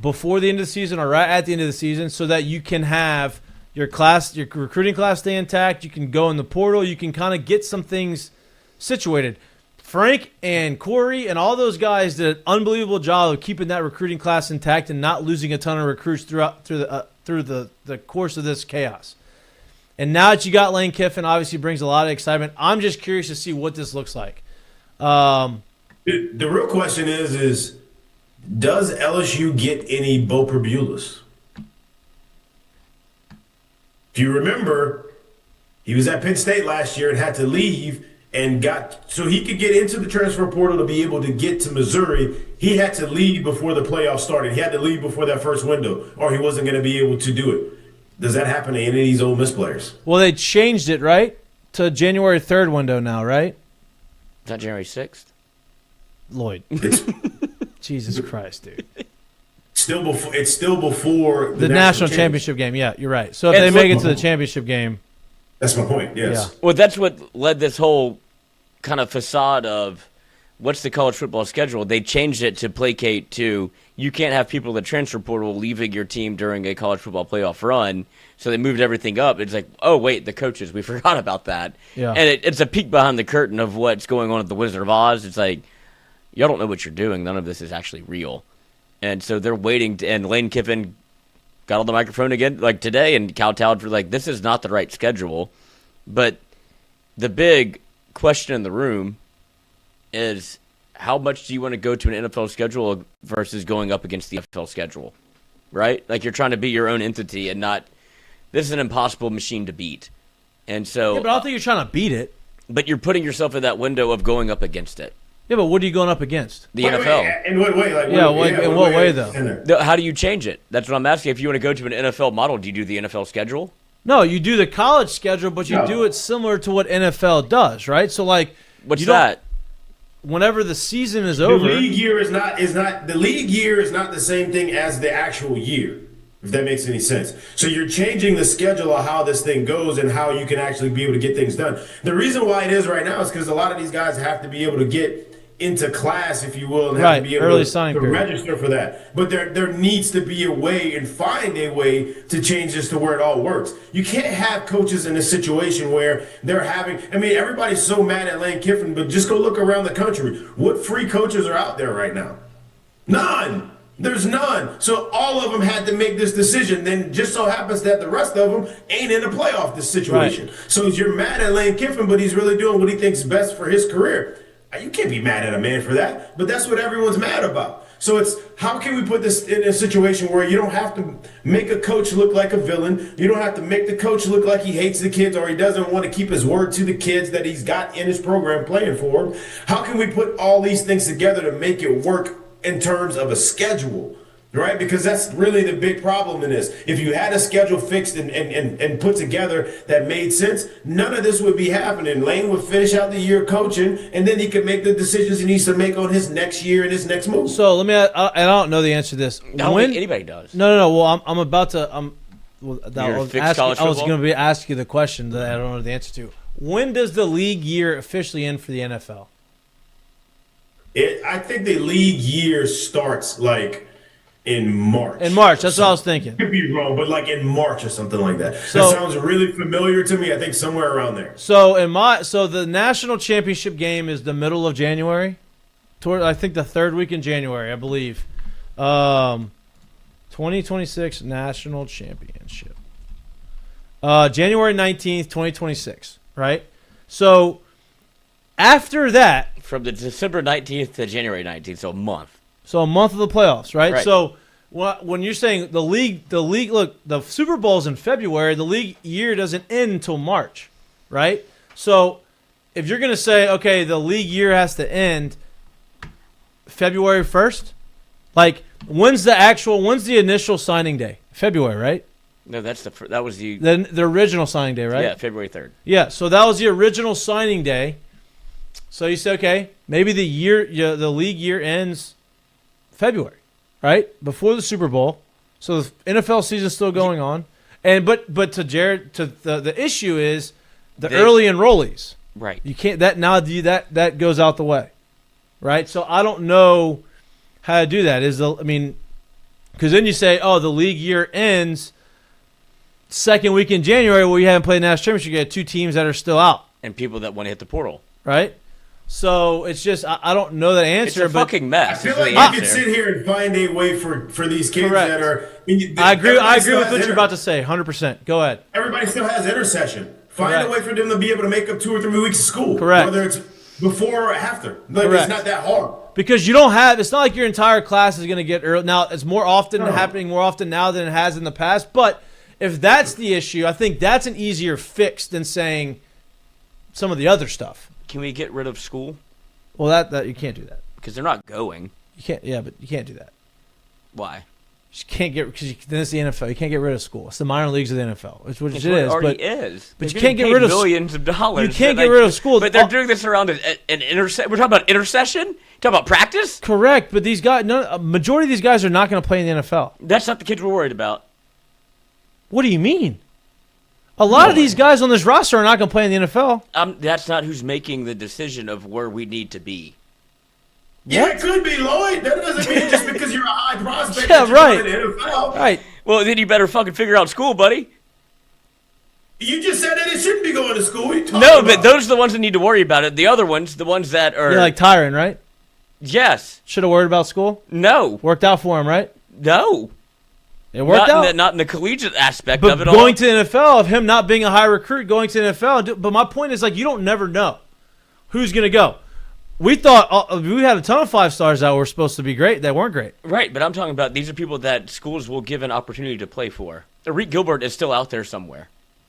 [SPEAKER 1] before the end of the season or right at the end of the season, so that you can have your recruiting class stay intact. You can go in the portal. You can kind of get some things situated. Frank and Corey and all those guys did an unbelievable job of keeping that recruiting class intact and not losing a ton of recruits through the course of this chaos. And now that you got Lane Kiffin, obviously brings a lot of excitement. I'm just curious to see what this looks like.
[SPEAKER 3] The real question is does LSU get any Bo Perbulus? If you remember, he was at Penn State last year and had to leave. And so he could get into the transfer portal to be able to get to Missouri. He had to leave before the playoffs started. He had to leave before that first window, or he wasn't going to be able to do it. Does that happen to any of these Ole Miss players?
[SPEAKER 1] Well, they changed it, right? To January 3rd window now, right?
[SPEAKER 2] Is that January 6th?
[SPEAKER 1] Lloyd. Jesus Christ, dude.
[SPEAKER 3] It's still before
[SPEAKER 1] the national championship game. Yeah, you're right. So if they make it to the championship game.
[SPEAKER 3] That's my point, yes.
[SPEAKER 2] Yeah. Well, that's what led this whole kind of facade of what's the college football schedule. They changed it to placate to you can't have people in the transfer portal leaving your team during a college football playoff run. So they moved everything up. It's like, oh, wait, the coaches, we forgot about that. Yeah. And it's a peek behind the curtain of what's going on at the Wizard of Oz. It's like, y'all don't know what you're doing. None of this is actually real. And so they're waiting, and Lane Kiffin got on the microphone again, like today, and kowtowed for like, this is not the right schedule. But the big question in the room is, how much do you want to go to an NFL schedule versus going up against the NFL schedule, right? Like, you're trying to be your own entity and not, this is an impossible machine to beat. And so,
[SPEAKER 1] Yeah, but I don't think you're trying to beat it.
[SPEAKER 2] but you're putting yourself in that window of going up against it.
[SPEAKER 1] Yeah, but what are you going up against?
[SPEAKER 2] The NFL.
[SPEAKER 3] Wait, in what way? Like,
[SPEAKER 1] In what way, though?
[SPEAKER 2] How do you change it? That's what I'm asking. If you want to go to an NFL model, do you do the NFL schedule?
[SPEAKER 1] No, you do the college schedule, but you do it similar to what NFL does, right? So, like,
[SPEAKER 2] What's that?
[SPEAKER 1] Whenever the season is
[SPEAKER 3] The
[SPEAKER 1] over,
[SPEAKER 3] league year is not the same thing as the actual year, if that makes any sense. So you're changing the schedule of how this thing goes and how you can actually be able to get things done. The reason why it is right now is because a lot of these guys have to be able to get into class, if you will, and have to be able to register for that. But there needs to be a way and find a way to change this to where it all works. You can't have coaches in a situation where they're having, I mean, everybody's so mad at Lane Kiffin, but just go look around the country. What free coaches are out there right now? None. There's none. So all of them had to make this decision. Then just so happens that the rest of them ain't in a playoff this situation. Right. So you're mad at Lane Kiffin, but he's really doing what he thinks best for his career. You can't be mad at a man for that, but that's what everyone's mad about. So it's, how can we put this in a situation where you don't have to make a coach look like a villain, you don't have to make the coach look like he hates the kids or he doesn't want to keep his word to the kids that he's got in his program playing for him. How can we put all these things together to make it work in terms of a schedule? Right? Because that's really the big problem in this. If you had a schedule fixed and put together that made sense, none of this would be happening. Lane would finish out the year coaching, and then he could make the decisions he needs to make on his next year and his next move.
[SPEAKER 1] So let me. I don't know the answer to this.
[SPEAKER 2] I don't think anybody does.
[SPEAKER 1] No. Well, I'm about to. I was going to be asking you the question that I don't know the answer to. When does the league year officially end for the NFL?
[SPEAKER 3] I think the league year starts like in March.
[SPEAKER 1] In March, that's what I was thinking.
[SPEAKER 3] Could be wrong, but like in March or something like that. So, that sounds really familiar to me. I think somewhere around there.
[SPEAKER 1] So the national championship game is the middle of January, I think the third week in January, I believe. 2026 national championship. January 19th, 2026, right? So after that,
[SPEAKER 2] from the December 19th to January 19th, so a month.
[SPEAKER 1] So a month of the playoffs, right? So when you're saying the league, look, the Super Bowl's in February. The league year doesn't end until March, right? So if you're going to say, okay, the league year has to end February 1st, like when's the initial signing day? February, right?
[SPEAKER 2] No, that was the
[SPEAKER 1] original signing day, right?
[SPEAKER 2] Yeah, February 3rd.
[SPEAKER 1] Yeah, so that was the original signing day. So you say, okay, maybe the league year ends February, right? Before the Super Bowl. So the NFL season's still going on. And but to Jared, the issue is the early enrollees.
[SPEAKER 2] Right.
[SPEAKER 1] You can't that goes out the way. Right? So I don't know how to do that. Because then you say, oh, the league year ends second week in January where you haven't played national championship. You got two teams that are still out.
[SPEAKER 2] And people that want to hit the portal.
[SPEAKER 1] Right? So it's just I don't know that answer.
[SPEAKER 2] It's a fucking mess.
[SPEAKER 3] I feel like you could sit here and find a way for these kids that are.
[SPEAKER 1] I agree with what you're about to say. 100%. Go ahead.
[SPEAKER 3] Everybody still has intercession. Find a way for them to be able to make up 2 or 3 weeks of school.
[SPEAKER 1] Correct.
[SPEAKER 3] Whether it's before or after. It's not that hard.
[SPEAKER 1] Because you don't have. It's not like your entire class is going to get early. Now it's happening more often now than it has in the past. But if that's the issue, I think that's an easier fix than saying some of the other stuff.
[SPEAKER 2] Can we get rid of school?
[SPEAKER 1] Well, that you can't do that
[SPEAKER 2] because they're not going.
[SPEAKER 1] You can't. Yeah, but you can't do that.
[SPEAKER 2] Why?
[SPEAKER 1] You just can't get because then it's the NFL. You can't get rid of school. It's the minor leagues of the NFL. Which
[SPEAKER 2] it is.
[SPEAKER 1] But you can't get rid of
[SPEAKER 2] millions of dollars.
[SPEAKER 1] You can't get rid of school.
[SPEAKER 2] But they're doing this around an intercession. We're talking about intercession. Talking about practice.
[SPEAKER 1] Correct. But these guys, a majority of these guys are not going to play in the NFL.
[SPEAKER 2] That's not the kids we're worried about.
[SPEAKER 1] What do you mean? A lot of these guys on this roster are not going to play in the NFL.
[SPEAKER 2] That's not who's making the decision of where we need to be.
[SPEAKER 3] Yeah, it could be, Lloyd. That doesn't mean just because you're a high prospect
[SPEAKER 1] yeah,
[SPEAKER 3] that you're
[SPEAKER 1] right.
[SPEAKER 3] going to the NFL.
[SPEAKER 1] Right.
[SPEAKER 2] Well, then you better fucking figure out school, buddy.
[SPEAKER 3] You just said that it shouldn't be going to school.
[SPEAKER 2] No, but those are the ones that need to worry about it. The other ones, the ones that are...
[SPEAKER 1] You're like Tyron, right?
[SPEAKER 2] Yes.
[SPEAKER 1] Should have worried about school?
[SPEAKER 2] No.
[SPEAKER 1] Worked out for him, right?
[SPEAKER 2] No.
[SPEAKER 1] It worked out.
[SPEAKER 2] Not in the collegiate aspect
[SPEAKER 1] but
[SPEAKER 2] of it all.
[SPEAKER 1] But going to the NFL, of him not being a high recruit, going to the NFL. But my point is, like, you don't never know who's going to go. We thought we had a ton of 5 stars that were supposed to be great that weren't great.
[SPEAKER 2] Right, but I'm talking about these are people that schools will give an opportunity to play for. Arik Gilbert is still out there somewhere.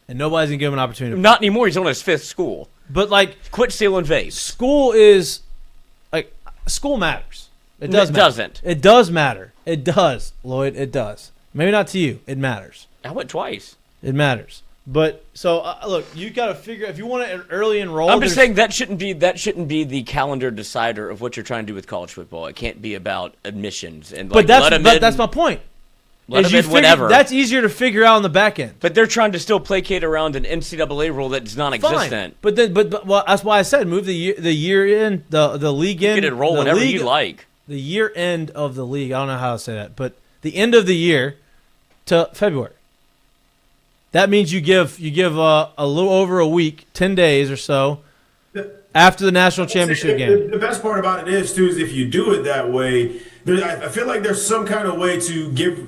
[SPEAKER 1] and nobody's gonna give him an opportunity.
[SPEAKER 2] Not anymore. He's on his 5th school.
[SPEAKER 1] But like,
[SPEAKER 2] Quit stealing vapes.
[SPEAKER 1] School matters. It
[SPEAKER 2] No,
[SPEAKER 1] does.
[SPEAKER 2] it
[SPEAKER 1] matter.
[SPEAKER 2] doesn't.
[SPEAKER 1] It does matter. It does, Lloyd. It does. Maybe not to you. It matters.
[SPEAKER 2] I went twice.
[SPEAKER 1] It matters. But so look, you got to figure if you want to early enroll.
[SPEAKER 2] I'm just saying that shouldn't be the calendar decider of what you're trying to do with college football. It can't be about admissions and
[SPEAKER 1] But that's my point.
[SPEAKER 2] Let
[SPEAKER 1] Is
[SPEAKER 2] them in whenever.
[SPEAKER 1] That's easier to figure out on the back end.
[SPEAKER 2] But they're trying to still placate around an NCAA rule that's non-existent.
[SPEAKER 1] Fine. But well, that's why I said move the year in the league in.
[SPEAKER 2] You can enroll whenever you like.
[SPEAKER 1] The year end of the league. I don't know how to say that, but the end of the year to February. That means you give a little over a week, 10 days or so, after the national championship game.
[SPEAKER 3] The best part about it is if you do it that way, I feel like there's some kind of way to give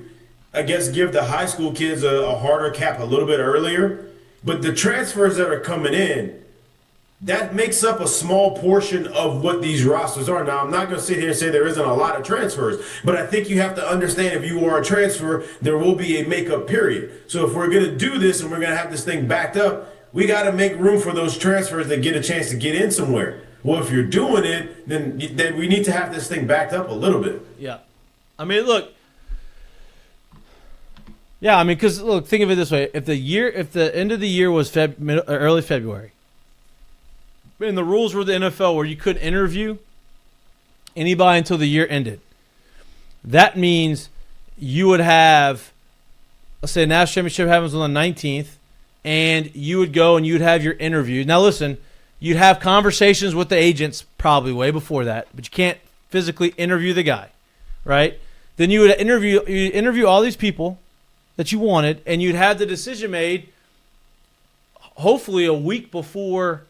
[SPEAKER 3] the high school kids a harder cap a little bit earlier. But the transfers that are coming in, that makes up a small portion of what these rosters are. Now, I'm not going to sit here and say there isn't a lot of transfers, but I think you have to understand if you are a transfer, there will be a makeup period. So if we're going to do this and we're going to have this thing backed up, we got to make room for those transfers that get a chance to get in somewhere. Well, if you're doing it, then we need to have this thing backed up a little bit.
[SPEAKER 1] Yeah. I mean, look. Yeah, I mean, because look, think of it this way: if the end of the year was early February, and the rules were the NFL where you couldn't interview anybody until the year ended, that means you would have, let's say, a national championship happens on the 19th, and you would go and you'd have your interview. Now, listen, you'd have conversations with the agents probably way before that, but you can't physically interview the guy, right? Then you would interview all these people that you wanted, and you'd have the decision made hopefully a week before,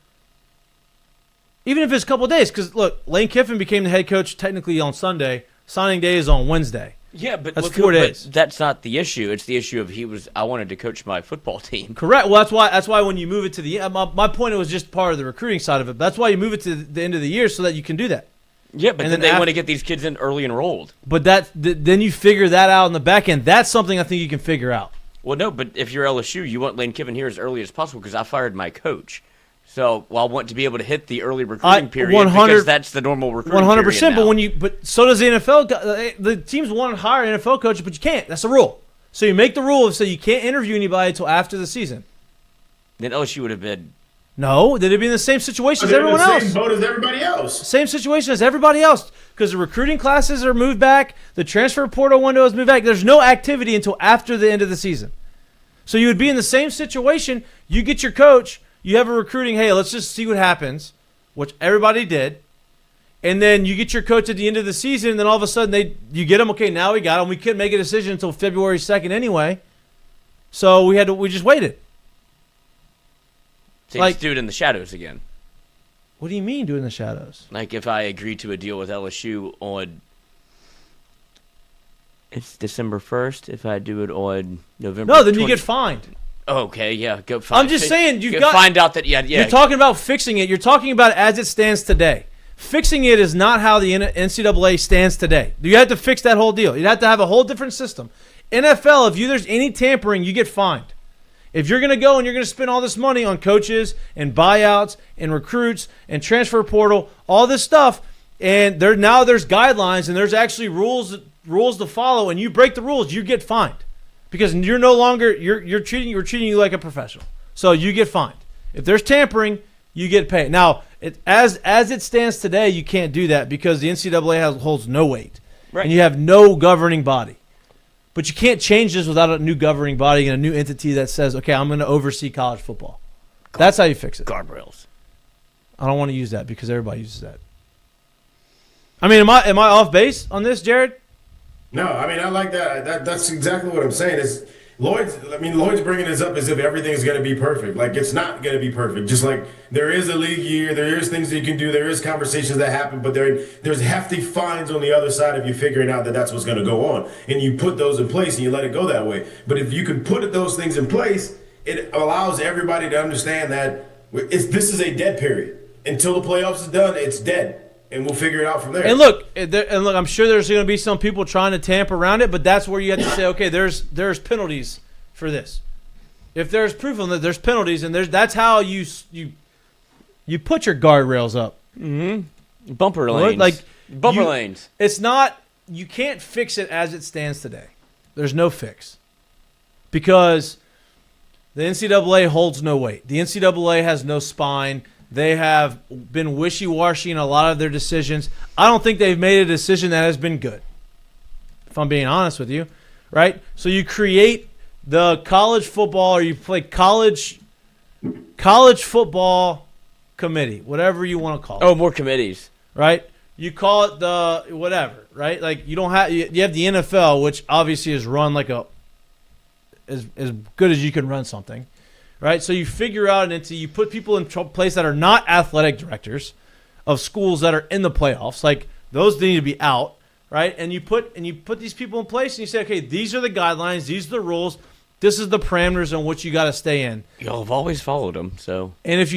[SPEAKER 1] even if it's a couple of days. Because, look, Lane Kiffin became the head coach technically on Sunday. Signing day is on Wednesday.
[SPEAKER 2] Yeah, but
[SPEAKER 1] that's 4 days.
[SPEAKER 2] But that's not the issue. It's the issue of I wanted to coach my football team.
[SPEAKER 1] Correct. Well, that's why when you move it to the end, my point, it was just part of the recruiting side of it. That's why you move it to the end of the year so that you can do that.
[SPEAKER 2] Yeah, but then they want to get these kids in early enrolled.
[SPEAKER 1] But then you figure that out in the back end. That's something I think you can figure out.
[SPEAKER 2] Well, no, but if you're LSU, you want Lane Kiffin here as early as possible because I fired my coach. So I want to be able to hit the early recruiting period because that's the normal recruiting 100%.
[SPEAKER 1] Period but so does the NFL. The teams want to hire NFL coaches, but you can't. That's the rule. So you make the rule so you can't interview anybody until after the season.
[SPEAKER 2] Then LSU would have been.
[SPEAKER 1] No, they'd be in the same situation as everyone else.
[SPEAKER 3] Same boat as everybody else.
[SPEAKER 1] Same situation as everybody else because the recruiting classes are moved back. The transfer portal window is moved back. There's no activity until after the end of the season. So you would be in the same situation. You get your coach. You have a recruiting, hey, let's just see what happens, which everybody did. And then you get your coach at the end of the season, and then all of a sudden you get him, okay, now we got him. We couldn't make a decision until February 2nd anyway. So we just waited.
[SPEAKER 2] So you just do it in the shadows again.
[SPEAKER 1] What do you mean do it in the shadows?
[SPEAKER 2] Like if I agree to a deal with LSU on it's December 1st, if I do it on November
[SPEAKER 1] No, then you get fined.
[SPEAKER 2] Okay, yeah, go find.
[SPEAKER 1] I'm just saying
[SPEAKER 2] find out that yeah.
[SPEAKER 1] You're talking about fixing it. You're talking about it as it stands today. Fixing it is not how the NCAA stands today. You have to fix that whole deal. You have to have a whole different system. NFL, if there's any tampering, you get fined. If you're going to go and you're going to spend all this money on coaches and buyouts and recruits and transfer portal, all this stuff, and there's guidelines and there's actually rules to follow, and you break the rules, you get fined. Because you're no longer we're treating you like a professional, so you get fined. If there's tampering, you get paid. Now, as it stands today, you can't do that because the NCAA holds no weight, right. And you have no governing body. But you can't change this without a new governing body and a new entity that says, "Okay, I'm going to oversee college football." That's how you fix it.
[SPEAKER 2] Guardrails.
[SPEAKER 1] I don't want to use that because everybody uses that. I mean, am I off base on this, Jared?
[SPEAKER 3] No, I mean I like that. That's exactly what I'm saying. Is Lloyd's bringing this up as if everything's going to be perfect. Like it's not going to be perfect. Just like there is a league year, there is things that you can do, there is conversations that happen, but there's hefty fines on the other side of you figuring out that that's what's going to go on, and you put those in place and you let it go that way. But if you can put those things in place, it allows everybody to understand that this is a dead period until the playoffs is done. It's dead. And we'll figure it out from there.
[SPEAKER 1] And look, I'm sure there's going to be some people trying to tamp around it, but that's where you have to say, okay, there's penalties for this. If there's proof on that, there's penalties, and that's how you put your guardrails up.
[SPEAKER 2] Mm-hmm. Bumper lanes. Bumper lanes.
[SPEAKER 1] It's not. You can't fix it as it stands today. There's no fix because the NCAA holds no weight. The NCAA has no spine. They have been wishy-washy in a lot of their decisions. I don't think they've made a decision that has been good, if I'm being honest with you, right? So you create the college football, or you play college football committee, whatever you want to call it.
[SPEAKER 2] Oh, more committees.
[SPEAKER 1] Right? You call it the whatever, right? Like you don't have you have the NFL, which obviously is run like as good as you can run something. Right, so you figure out you put people in place that are not athletic directors of schools that are in the playoffs. Like those need to be out, right? And you put these people in place, and you say, okay, these are the guidelines, these are the rules, this is the parameters on which you got to stay in.
[SPEAKER 2] Y'all have always followed them, so.
[SPEAKER 1] And if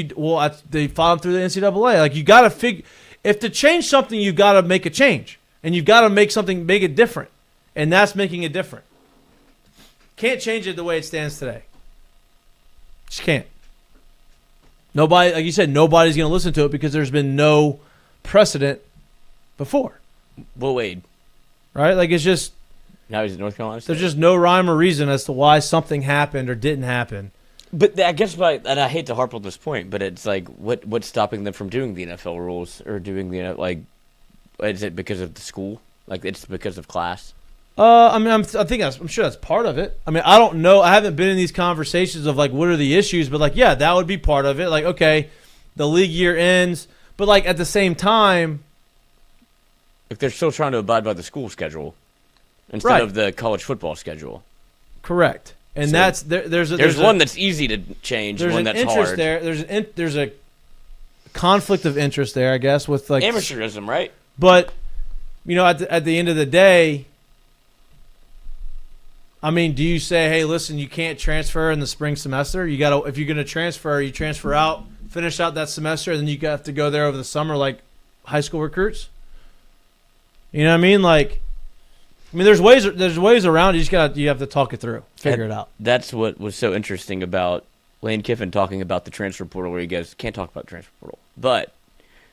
[SPEAKER 1] they follow them through the NCAA. Like you got to figure, if to change something, you've got to make a change, and you've got to make it different, and that's making it different. Can't change it the way it stands today. Just can't. Nobody, like you said, nobody's going to listen to it because there's been no precedent before.
[SPEAKER 2] Will Wade.
[SPEAKER 1] Right? Like it's just.
[SPEAKER 2] Now he's in North Carolina State.
[SPEAKER 1] There's just no rhyme or reason as to why something happened or didn't happen.
[SPEAKER 2] But I guess, and I hate to harp on this point, but it's like, what's stopping them from doing the NFL rules or doing is it because of the school? Like it's because of class?
[SPEAKER 1] I mean, I'm sure that's part of it. I mean, I don't know. I haven't been in these conversations of like, what are the issues? But like, yeah, that would be part of it. Like, okay, the league year ends, but like at the same time,
[SPEAKER 2] like they're still trying to abide by the school schedule instead of the college football schedule.
[SPEAKER 1] Correct, and so there's
[SPEAKER 2] one that's easy to change,
[SPEAKER 1] there's
[SPEAKER 2] one
[SPEAKER 1] an
[SPEAKER 2] that's
[SPEAKER 1] interest
[SPEAKER 2] hard.
[SPEAKER 1] There's a conflict of interest there, I guess, with like
[SPEAKER 2] amateurism, right?
[SPEAKER 1] But at the end of the day. I mean, do you say, hey, listen, you can't transfer in the spring semester? You got to, if you're going to transfer, you transfer out, finish out that semester, and then you have to go there over the summer like high school recruits. You know what I mean? Like, I mean, there's ways around it. You have to talk it through, figure it out.
[SPEAKER 2] That's what was so interesting about Lane Kiffin talking about the transfer portal, where he goes, can't talk about transfer portal, but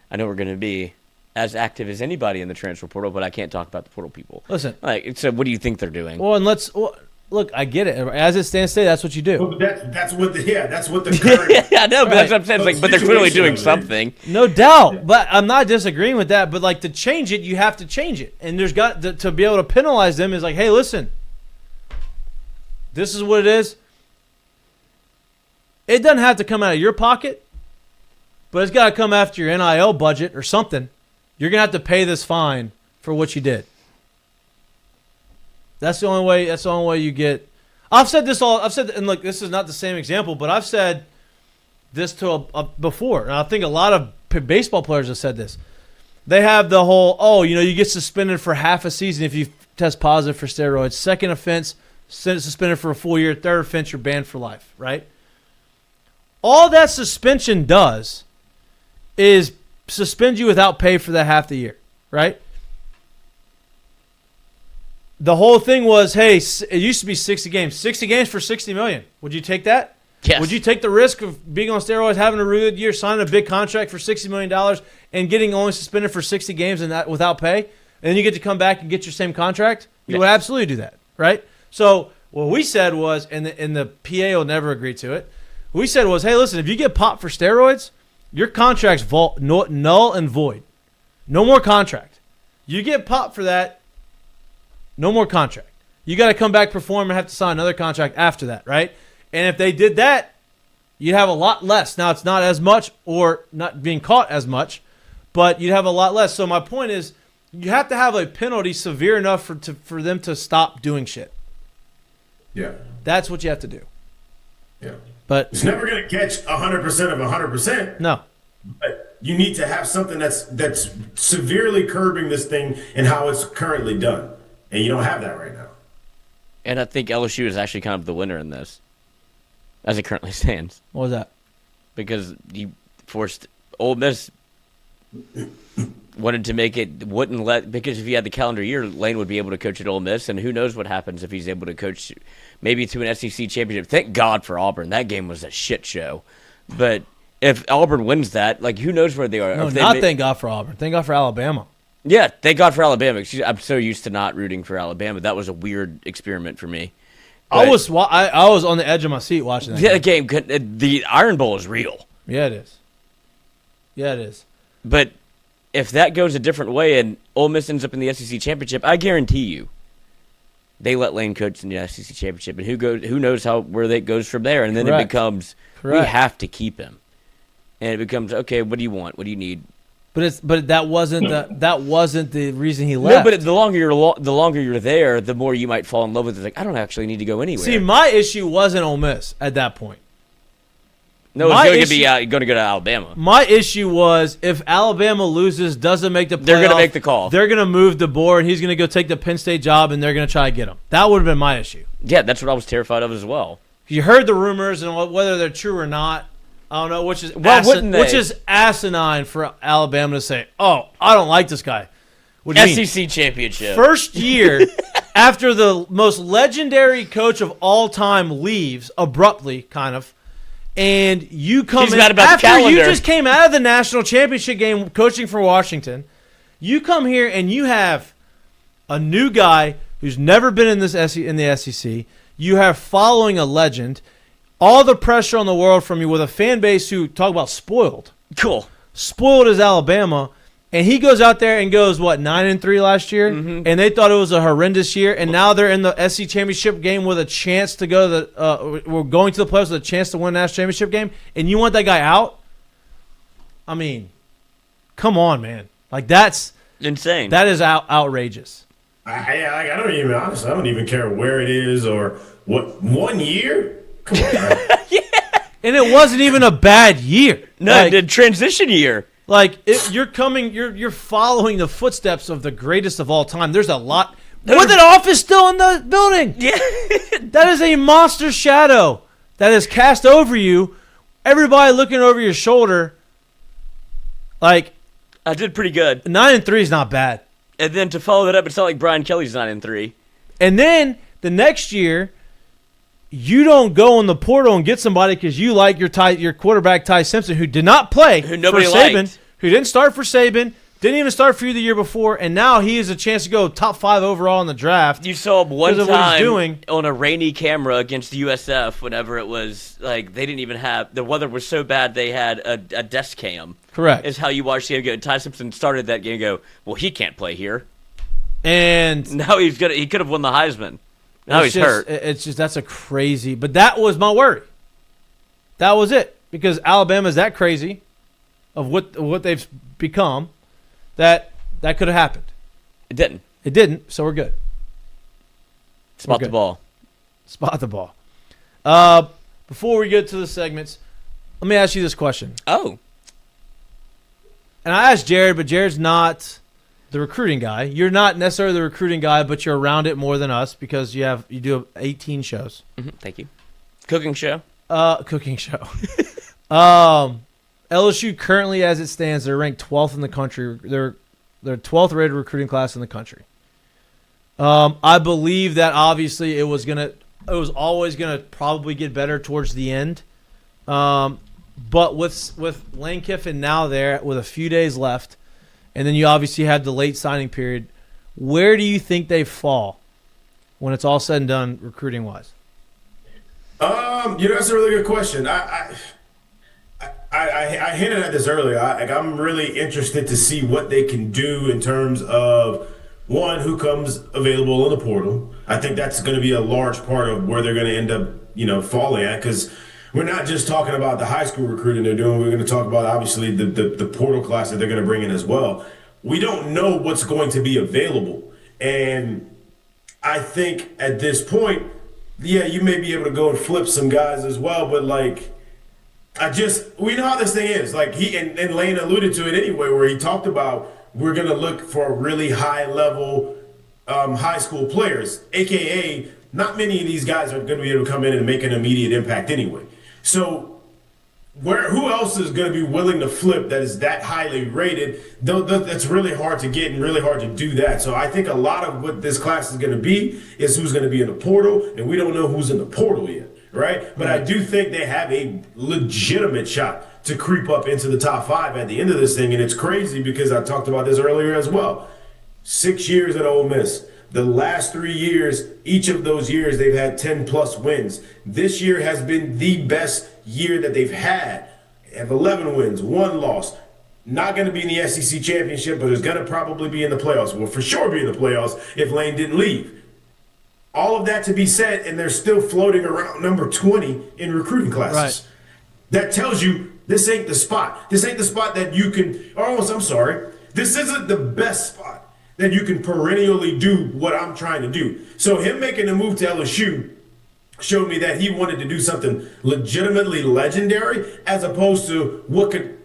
[SPEAKER 2] I know we're going to be as active as anybody in the transfer portal, but I can't talk about the portal people.
[SPEAKER 1] Listen.
[SPEAKER 2] So what do you think they're doing?
[SPEAKER 1] Well, and look, I get it. As it stands today, that's what you do.
[SPEAKER 3] Well, that's what the current.
[SPEAKER 2] Yeah, I know, but that's what I'm saying. Like, but they're clearly doing something.
[SPEAKER 1] No doubt. Yeah. But I'm not disagreeing with that. But like to change it, you have to change it. And there's got to be able to penalize them is like, hey, listen, this is what it is. It doesn't have to come out of your pocket, but it's got to come after your NIL budget or something. You're going to have to pay this fine for what you did. That's the only way you get. I've said, and look, this is not the same example, but I've said this before, and I think a lot of baseball players have said this. They have the whole, you get suspended for half a season if you test positive for steroids. Second offense, suspended for a full year. Third offense, you're banned for life, right? All that suspension does is suspend you without pay for that half the year, right? The whole thing was, hey, it used to be 60 games. 60 games for $60 million. Would you take that?
[SPEAKER 2] Yes.
[SPEAKER 1] Would you take the risk of being on steroids, having a really good year, signing a big contract for $60 million, and getting only suspended for 60 games and that without pay? And then you get to come back and get your same contract? You would absolutely do that, right? So what we said was, and the PA will never agree to it, what we said was, hey, listen, if you get popped for steroids, your contract's null and void. No more contract. You get popped for that, no more contract. You got to come back, perform, and have to sign another contract after that, right? And if they did that, you'd have a lot less. Now, it's not as much or not being caught as much, but you'd have a lot less. So my point is you have to have a penalty severe enough for them to stop doing shit.
[SPEAKER 3] Yeah.
[SPEAKER 1] That's what you have to do.
[SPEAKER 3] Yeah.
[SPEAKER 1] But
[SPEAKER 3] it's never going to catch 100% of 100%.
[SPEAKER 1] No.
[SPEAKER 3] But you need to have something that's severely curbing this thing and how it's currently done. And you don't have that right now.
[SPEAKER 2] And I think LSU is actually kind of the winner in this, as it currently stands.
[SPEAKER 1] What was that?
[SPEAKER 2] Because you forced Ole Miss wanted to make it, wouldn't let, because if he had the calendar year, Lane would be able to coach at Ole Miss, and who knows what happens if he's able to coach maybe to an SEC championship. Thank God for Auburn. That game was a shit show. But if Auburn wins that, like, who knows where they are.
[SPEAKER 1] No, thank God for Auburn. Thank God for Alabama.
[SPEAKER 2] Yeah, thank God for Alabama. I'm so used to not rooting for Alabama. That was a weird experiment for me.
[SPEAKER 1] I was on the edge of my seat watching that.
[SPEAKER 2] Yeah, game. The Iron Bowl is real.
[SPEAKER 1] Yeah, it is. Yeah, it is.
[SPEAKER 2] But if that goes a different way and Ole Miss ends up in the SEC championship, I guarantee you, they let Lane coach in the SEC championship, and who knows where that goes from there. And then it becomes we have to keep him, and it becomes okay. What do you want? What do you need?
[SPEAKER 1] But that wasn't the reason he left.
[SPEAKER 2] No, but the longer you're there, the more you might fall in love with it. Like, I don't actually need to go anywhere.
[SPEAKER 1] See, my issue wasn't Ole Miss at that point.
[SPEAKER 2] No, it's going to go to Alabama.
[SPEAKER 1] My issue was if Alabama loses, doesn't make the playoff,
[SPEAKER 2] they're going to make the call.
[SPEAKER 1] They're going to move the board. He's going to go take the Penn State job, and they're going to try to get him. That would have been my issue.
[SPEAKER 2] Yeah, that's what I was terrified of as well.
[SPEAKER 1] You heard the rumors, and whether they're true or not, I don't know, which is which is asinine for Alabama to say, "Oh, I don't like this guy." What do you
[SPEAKER 2] SEC
[SPEAKER 1] mean?
[SPEAKER 2] championship.
[SPEAKER 1] First year after the most legendary coach of all time leaves abruptly, kind of, and you come
[SPEAKER 2] He's
[SPEAKER 1] in
[SPEAKER 2] mad about the
[SPEAKER 1] after
[SPEAKER 2] calendar.
[SPEAKER 1] you just came out of the national championship game coaching for Washington. You come here and you have a new guy who's never been in the SEC. You have following a legend. All the pressure on the world from you with a fan base who talk about spoiled.
[SPEAKER 2] Cool.
[SPEAKER 1] Spoiled is Alabama. And he goes out there and goes, 9-3 last year?
[SPEAKER 2] Mm-hmm.
[SPEAKER 1] And they thought it was a horrendous year. And now they're in the SEC championship game with a chance to go to we're going to the playoffs with a chance to win a national championship game. And you want that guy out? I mean, come on, man. Like, that's
[SPEAKER 2] insane.
[SPEAKER 1] That is outrageous.
[SPEAKER 3] I don't even care where it is or what. 1 year? Come on, man.
[SPEAKER 1] Yeah. And it wasn't even a bad year.
[SPEAKER 2] No, the transition year.
[SPEAKER 1] Like, you're following the footsteps of the greatest of all time. There's a lot. Woodenoff is still in the building.
[SPEAKER 2] Yeah.
[SPEAKER 1] That is a monster shadow that is cast over you. Everybody looking over your shoulder. Like,
[SPEAKER 2] I did pretty good.
[SPEAKER 1] 9-3 is not bad.
[SPEAKER 2] And then to follow that up, it's not like Brian Kelly's 9-3.
[SPEAKER 1] And then the next year, you don't go in the portal and get somebody because you like your quarterback Ty Simpson, who did not play
[SPEAKER 2] who nobody
[SPEAKER 1] for Saban,
[SPEAKER 2] liked.
[SPEAKER 1] Who didn't start for Saban, didn't even start for you the year before, and now he has a chance to go top 5 overall in the draft.
[SPEAKER 2] You saw one
[SPEAKER 1] what he's
[SPEAKER 2] time
[SPEAKER 1] doing.
[SPEAKER 2] On a rainy camera against USF whenever it was like they didn't even have the weather was so bad they had a desk cam.
[SPEAKER 1] Correct.
[SPEAKER 2] Is how you watched the game go. Ty Simpson started that game and go, well, he can't play here.
[SPEAKER 1] And
[SPEAKER 2] now he could have won the Heisman. Now he's hurt.
[SPEAKER 1] It's just that's a crazy. But that was my worry. That was it because Alabama's that crazy of what they've become that could have happened.
[SPEAKER 2] It didn't.
[SPEAKER 1] It didn't. So we're good.
[SPEAKER 2] Spot the ball.
[SPEAKER 1] Spot the ball. Before we get to the segments, let me ask you this question.
[SPEAKER 2] Oh.
[SPEAKER 1] And I asked Jared, but Jared's not the recruiting guy. You're not necessarily the recruiting guy, but you're around it more than us because you do 18 shows.
[SPEAKER 2] Mm-hmm, thank you. Cooking show.
[SPEAKER 1] Cooking show. LSU currently, as it stands, they're ranked 12th in the country. They're 12th rated recruiting class in the country. I believe that obviously it was always gonna probably get better towards the end. But with Lane Kiffin now there with a few days left. And then you obviously had the late signing period. Where do you think they fall when it's all said and done, recruiting-wise?
[SPEAKER 3] That's a really good question. I hinted at this earlier. I'm really interested to see what they can do in terms of, one, who comes available in the portal. I think that's going to be a large part of where they're going to end up, falling at because we're not just talking about the high school recruiting they're doing. We're going to talk about, obviously, the portal class that they're going to bring in as well. We don't know what's going to be available. And I think at this point, yeah, you may be able to go and flip some guys as well. But, we know how this thing is. Like, and Lane alluded to it anyway, where he talked about we're going to look for really high-level high school players, a.k.a. not many of these guys are going to be able to come in and make an immediate impact anyway. So who else is going to be willing to flip that is that highly rated? That's really hard to get and really hard to do that. So I think a lot of what this class is going to be is who's going to be in the portal, and we don't know who's in the portal yet, right? But I do think they have a legitimate shot to creep up into the top 5 at the end of this thing, and it's crazy because I talked about this earlier as well. 6 years at Ole Miss. The last 3 years, each of those years, they've had 10-plus wins. This year has been the best year that they've had. They have 11 wins, 1 loss. Not going to be in the SEC championship, but is going to probably be in the playoffs. Will for sure be in the playoffs if Lane didn't leave. All of that to be said, and they're still floating around number 20 in recruiting classes.
[SPEAKER 1] Right.
[SPEAKER 3] That tells you this ain't the spot. This ain't the spot that you can – I'm sorry. This isn't the best spot that you can perennially do what I'm trying to do. So him making the move to LSU showed me that he wanted to do something legitimately legendary as opposed to what could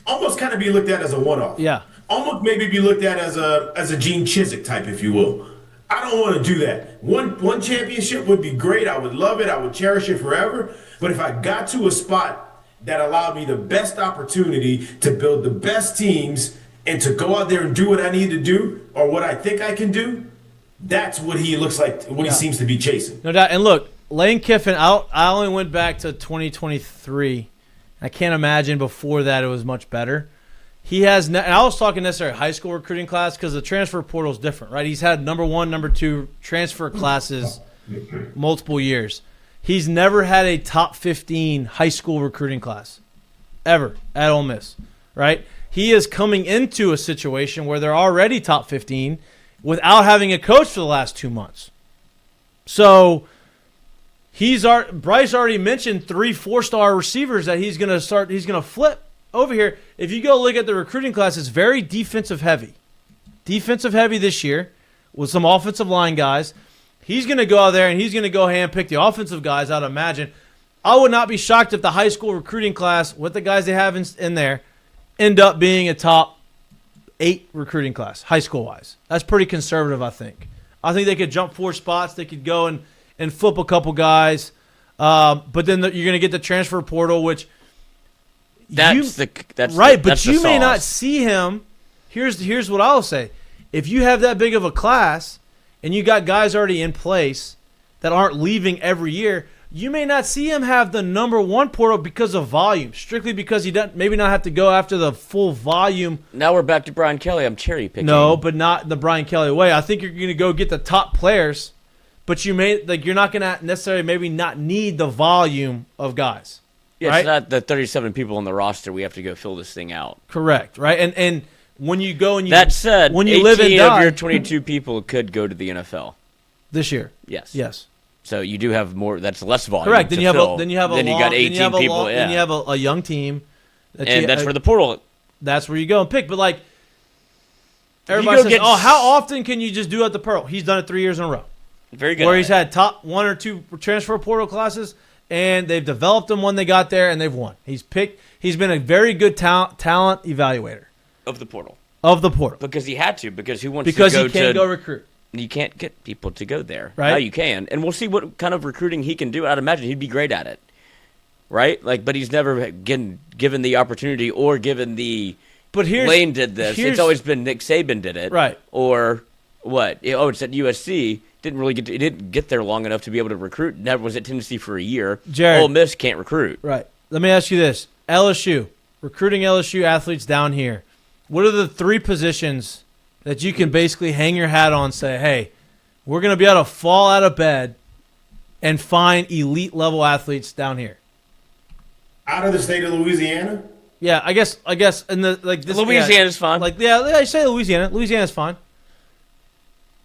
[SPEAKER 3] almost kind of be looked at as a one-off.
[SPEAKER 1] Yeah.
[SPEAKER 3] Almost maybe be looked at as a Gene Chizik type, if you will. I don't want to do that. One championship would be great. I would love it. I would cherish it forever. But if I got to a spot that allowed me the best opportunity to build the best teams and to go out there and do what I need to do or what I think I can do, that's what he looks like, what he seems to be chasing.
[SPEAKER 1] No doubt. And look, Lane Kiffin, I only went back to 2023. I can't imagine before that it was much better. He has, and I was talking necessarily high school recruiting class because the transfer portal is different, right? He's had number 1, number 2 transfer classes multiple years. He's never had a top 15 high school recruiting class ever at Ole Miss, right? He is coming into a situation where they're already top 15 without having a coach for the last 2 months. So Bryce already mentioned 3 4-star receivers that he's going to flip over here. If you go look at the recruiting class, it's very defensive heavy. Defensive heavy this year with some offensive line guys. He's going to go out there and he's going to go handpick the offensive guys, I'd imagine. I would not be shocked if the high school recruiting class, with the guys they have in there, end up being a top 8 recruiting class, high school-wise. That's pretty conservative, I think. I think they could jump 4 spots. They could go and flip a couple guys. But then you're going to get the transfer portal, which
[SPEAKER 2] that's
[SPEAKER 1] right. But you may
[SPEAKER 2] sauce.
[SPEAKER 1] not see him. Here's what I'll say: if you have that big of a class and you got guys already in place that aren't leaving every year, you may not see him have the number 1 portal because of volume, strictly because he doesn't maybe not have to go after the full volume.
[SPEAKER 2] Now we're back to Brian Kelly. I'm cherry picking.
[SPEAKER 1] No, but not the Brian Kelly way. I think you're going to go get the top players, but you're not going to necessarily maybe not need the volume of guys.
[SPEAKER 2] Yeah,
[SPEAKER 1] right?
[SPEAKER 2] It's not the 37 people on the roster. We have to go fill this thing out.
[SPEAKER 1] Correct, right? And when you go and you
[SPEAKER 2] that said,
[SPEAKER 1] when you
[SPEAKER 2] 18
[SPEAKER 1] live and die,
[SPEAKER 2] of your 22 people could go to the NFL
[SPEAKER 1] this year.
[SPEAKER 2] Yes. So you do have more. That's less volume.
[SPEAKER 1] Correct. Then you
[SPEAKER 2] got 18 people.
[SPEAKER 1] Then you have a young team.
[SPEAKER 2] That's where the portal.
[SPEAKER 1] That's where you go and pick. But like everybody says, how often can you just do at the Pearl? He's done it 3 years in a row.
[SPEAKER 2] Very good.
[SPEAKER 1] Where he's had top 1 or 2 transfer portal classes, and they've developed them when they got there, and they've won. He's been a very good talent evaluator
[SPEAKER 2] Of the portal.
[SPEAKER 1] Because
[SPEAKER 2] he had to. Because who wants
[SPEAKER 1] because
[SPEAKER 2] to go
[SPEAKER 1] he can't go recruit.
[SPEAKER 2] You can't get people to go there.
[SPEAKER 1] Right.
[SPEAKER 2] Now you can. And we'll see what kind of recruiting he can do. I'd imagine he'd be great at it. Right? But he's never given the opportunity or given the Lane did this. It's always been Nick Saban did it.
[SPEAKER 1] Right.
[SPEAKER 2] Or what? It's at USC. Didn't get there long enough to be able to recruit. Never was at Tennessee for a year.
[SPEAKER 1] Jared,
[SPEAKER 2] Ole Miss can't recruit.
[SPEAKER 1] Right. Let me ask you this. LSU. Recruiting LSU athletes down here. What are the 3 positions that you can basically hang your hat on and say, hey, we're going to be able to fall out of bed and find elite level athletes down here?
[SPEAKER 3] Out of the state of Louisiana?
[SPEAKER 1] Yeah, I guess in the this
[SPEAKER 2] Louisiana's fine.
[SPEAKER 1] I say Louisiana. Louisiana's fine.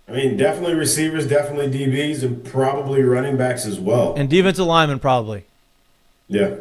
[SPEAKER 3] I mean, definitely receivers, definitely DBs, and probably running backs as well.
[SPEAKER 1] And defensive linemen probably.
[SPEAKER 3] Yeah.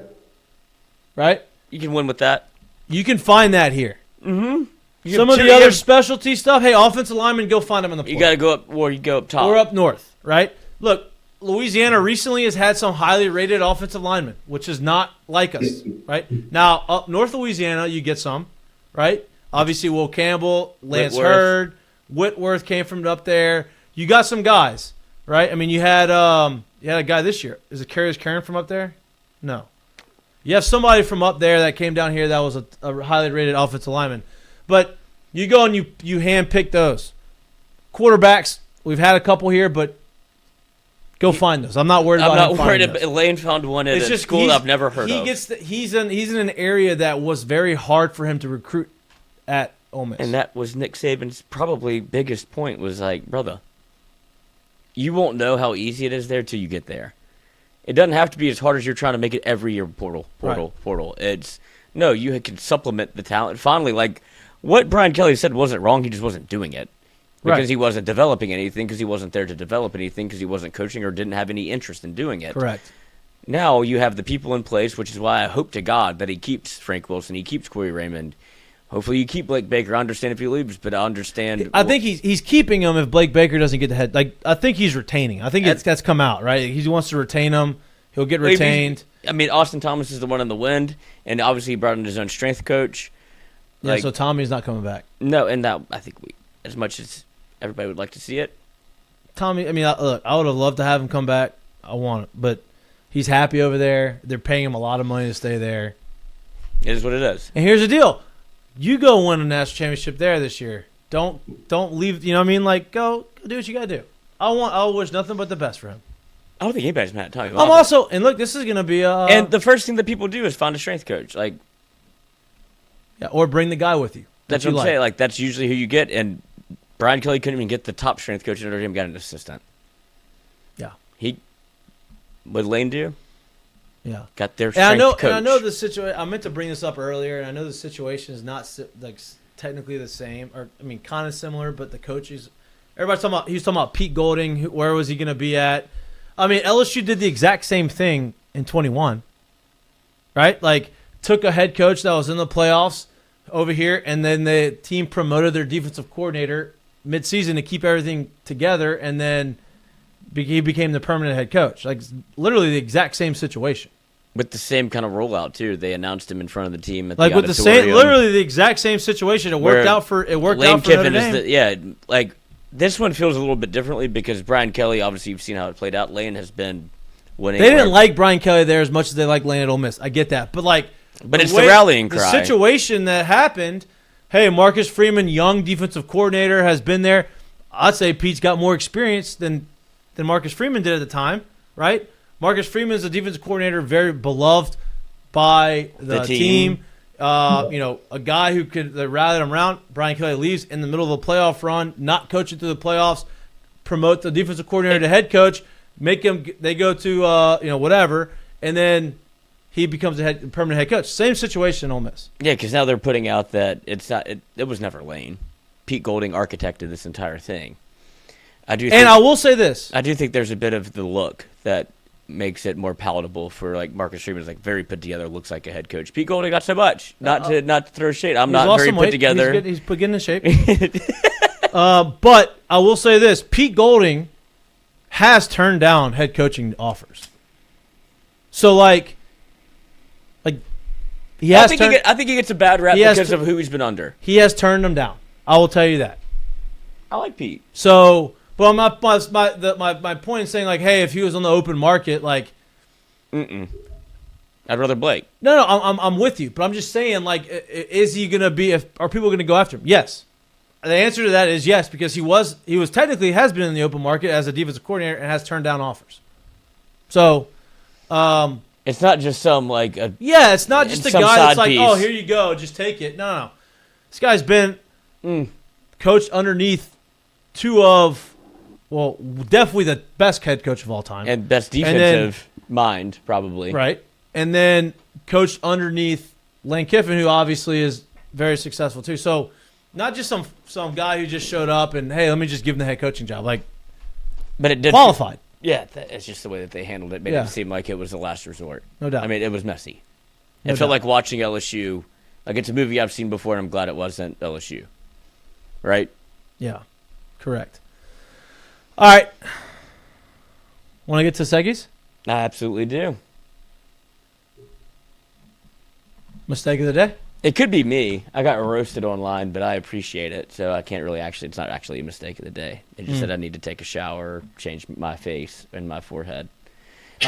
[SPEAKER 1] Right?
[SPEAKER 2] You can win with that.
[SPEAKER 1] You can find that here.
[SPEAKER 2] Mm-hmm.
[SPEAKER 1] Some of the other specialty stuff, hey, offensive linemen, go find them in the portal.
[SPEAKER 2] You got to go up, or you go up top.
[SPEAKER 1] Or up north, right? Look, Louisiana recently has had some highly rated offensive linemen, which is not like us, right? Now, up north Louisiana, you get some, right? Obviously, Will Campbell, Lance Hurd, Whitworth came from up there. You got some guys, right? I mean, you had a guy this year. Is it Karius Karen from up there? No. You have somebody from up there that came down here that was a highly rated offensive lineman. But you go and you handpick those. Quarterbacks, we've had a couple here, but go find those. I'm not worried about
[SPEAKER 2] I'm not worried about Lane found one at a school I've never heard of.
[SPEAKER 1] He's in an area that was very hard for him to recruit at Ole Miss.
[SPEAKER 2] And that was Nick Saban's probably biggest point was like, brother, you won't know how easy it is there till you get there. It doesn't have to be as hard as you're trying to make it every year. Portal. It's no, you can supplement the talent. Finally, like what Brian Kelly said wasn't wrong. He just wasn't doing it because he wasn't developing anything. Because he wasn't there to develop anything. Because he wasn't coaching or didn't have any interest in doing it.
[SPEAKER 1] Correct.
[SPEAKER 2] Now you have the people in place, which is why I hope to God that he keeps Frank Wilson. He keeps Corey Raymond. Hopefully you keep Blake Baker. I understand if he leaves, but I understand.
[SPEAKER 1] I think he's keeping him if Blake Baker doesn't get the head. Like I think he's retaining. I think that's come out, right? He wants to retain him. He'll get retained.
[SPEAKER 2] I mean, Austin Thomas is the one in the wind, and obviously he brought in his own strength coach.
[SPEAKER 1] Yeah, so Tommy's not coming back.
[SPEAKER 2] No, and that I think as much as everybody would like to see it.
[SPEAKER 1] Tommy, I mean, look, I would have loved to have him come back. I want it, but he's happy over there. They're paying him a lot of money to stay there.
[SPEAKER 2] It is what it is.
[SPEAKER 1] And here's the deal. You go win a national championship there this year. Don't leave. You know what I mean? Like go do what you gotta do. I wish nothing but the best for him.
[SPEAKER 2] I don't think anybody's mad at Tommy.
[SPEAKER 1] I'm also and look, this is gonna be
[SPEAKER 2] and the first thing that people do is find a strength coach, like
[SPEAKER 1] or bring the guy with you.
[SPEAKER 2] That's what I'm saying. Like that's usually who you get. And Brian Kelly couldn't even get the top strength coach in Notre Dame. Got an assistant.
[SPEAKER 1] Yeah.
[SPEAKER 2] What Lane do?
[SPEAKER 1] Yeah,
[SPEAKER 2] got their strength coach.
[SPEAKER 1] And I know the situation. I meant to bring this up earlier, and I know the situation is not like technically the same, or I mean, kind of similar. But the coaches, everybody's talking about. He was talking about Pete Golding. Where was he going to be at? I mean, LSU did the exact same thing in 21, right? Like took a head coach that was in the playoffs over here, and then the team promoted their defensive coordinator midseason to keep everything together, and then he became the permanent head coach. Like literally the exact same situation.
[SPEAKER 2] With the same kind of rollout too. They announced him in front of the team at
[SPEAKER 1] like
[SPEAKER 2] the
[SPEAKER 1] with
[SPEAKER 2] auditorium.
[SPEAKER 1] the same, literally the exact same situation. It worked out for
[SPEAKER 2] Lane Kiffin
[SPEAKER 1] Notre Dame.
[SPEAKER 2] Yeah, like this one feels a little bit differently because Brian Kelly. Obviously, you've seen how it played out. Lane has been winning.
[SPEAKER 1] They didn't like Brian Kelly there as much as they like Lane at Ole Miss. I get that, but
[SPEAKER 2] it's the rallying cry.
[SPEAKER 1] The situation that happened. Hey, Marcus Freeman, young defensive coordinator, has been there. I'd say Pete's got more experience than Marcus Freeman did at the time, right? Marcus Freeman is a defensive coordinator, very beloved by the team. A guy who could rally them around. Brian Kelly leaves in the middle of a playoff run, not coaching through the playoffs, promote the defensive coordinator to head coach, make him. They go to whatever, and then he becomes a permanent head coach. Same situation in Ole Miss.
[SPEAKER 2] Yeah, because now they're putting out that it's not. It was never Lane. Pete Golding architected this entire thing. I will say this. I do think there's a bit of the look that makes it more palatable for like Marcus Freeman is like very put together, looks like a head coach. Pete Golding not so much. Not to throw shade. I'm not very put together.
[SPEAKER 1] He's getting in shape. But I will say this: Pete Golding has turned down head coaching offers. So like he has.
[SPEAKER 2] I think he gets a bad rap because of who he's been under.
[SPEAKER 1] He has turned them down. I will tell you that.
[SPEAKER 2] I like Pete.
[SPEAKER 1] So. Well, my point is saying like, hey, if he was on the open market, like,
[SPEAKER 2] I'd rather Blake.
[SPEAKER 1] No, I'm with you, but I'm just saying like, is he gonna be? Are people gonna go after him? Yes. The answer to that is yes, because he was technically has been in the open market as a defensive coordinator and has turned down offers. So,
[SPEAKER 2] it's not just some like
[SPEAKER 1] it's not just a guy that's like, oh, here you go, just take it. No. This guy's been coached underneath two of. Well, definitely the best head coach of all time.
[SPEAKER 2] And best defensive mind, probably.
[SPEAKER 1] Right. And then coached underneath Lane Kiffin, who obviously is very successful too. So not just some guy who just showed up and, hey, let me just give him the head coaching job.
[SPEAKER 2] But it did
[SPEAKER 1] qualified.
[SPEAKER 2] Yeah, it's just the way that they handled it. Made it seem like it was the last resort.
[SPEAKER 1] No doubt.
[SPEAKER 2] I mean, it was messy. It felt like watching LSU. Like it's a movie I've seen before, and I'm glad it wasn't LSU. Right?
[SPEAKER 1] Yeah, correct. All right. Want to get to Seggies?
[SPEAKER 2] I absolutely do.
[SPEAKER 1] Mistake of the day?
[SPEAKER 2] It could be me. I got roasted online, but I appreciate it. So I can't really it's not actually a mistake of the day. It just said I need to take a shower, change my face and my forehead.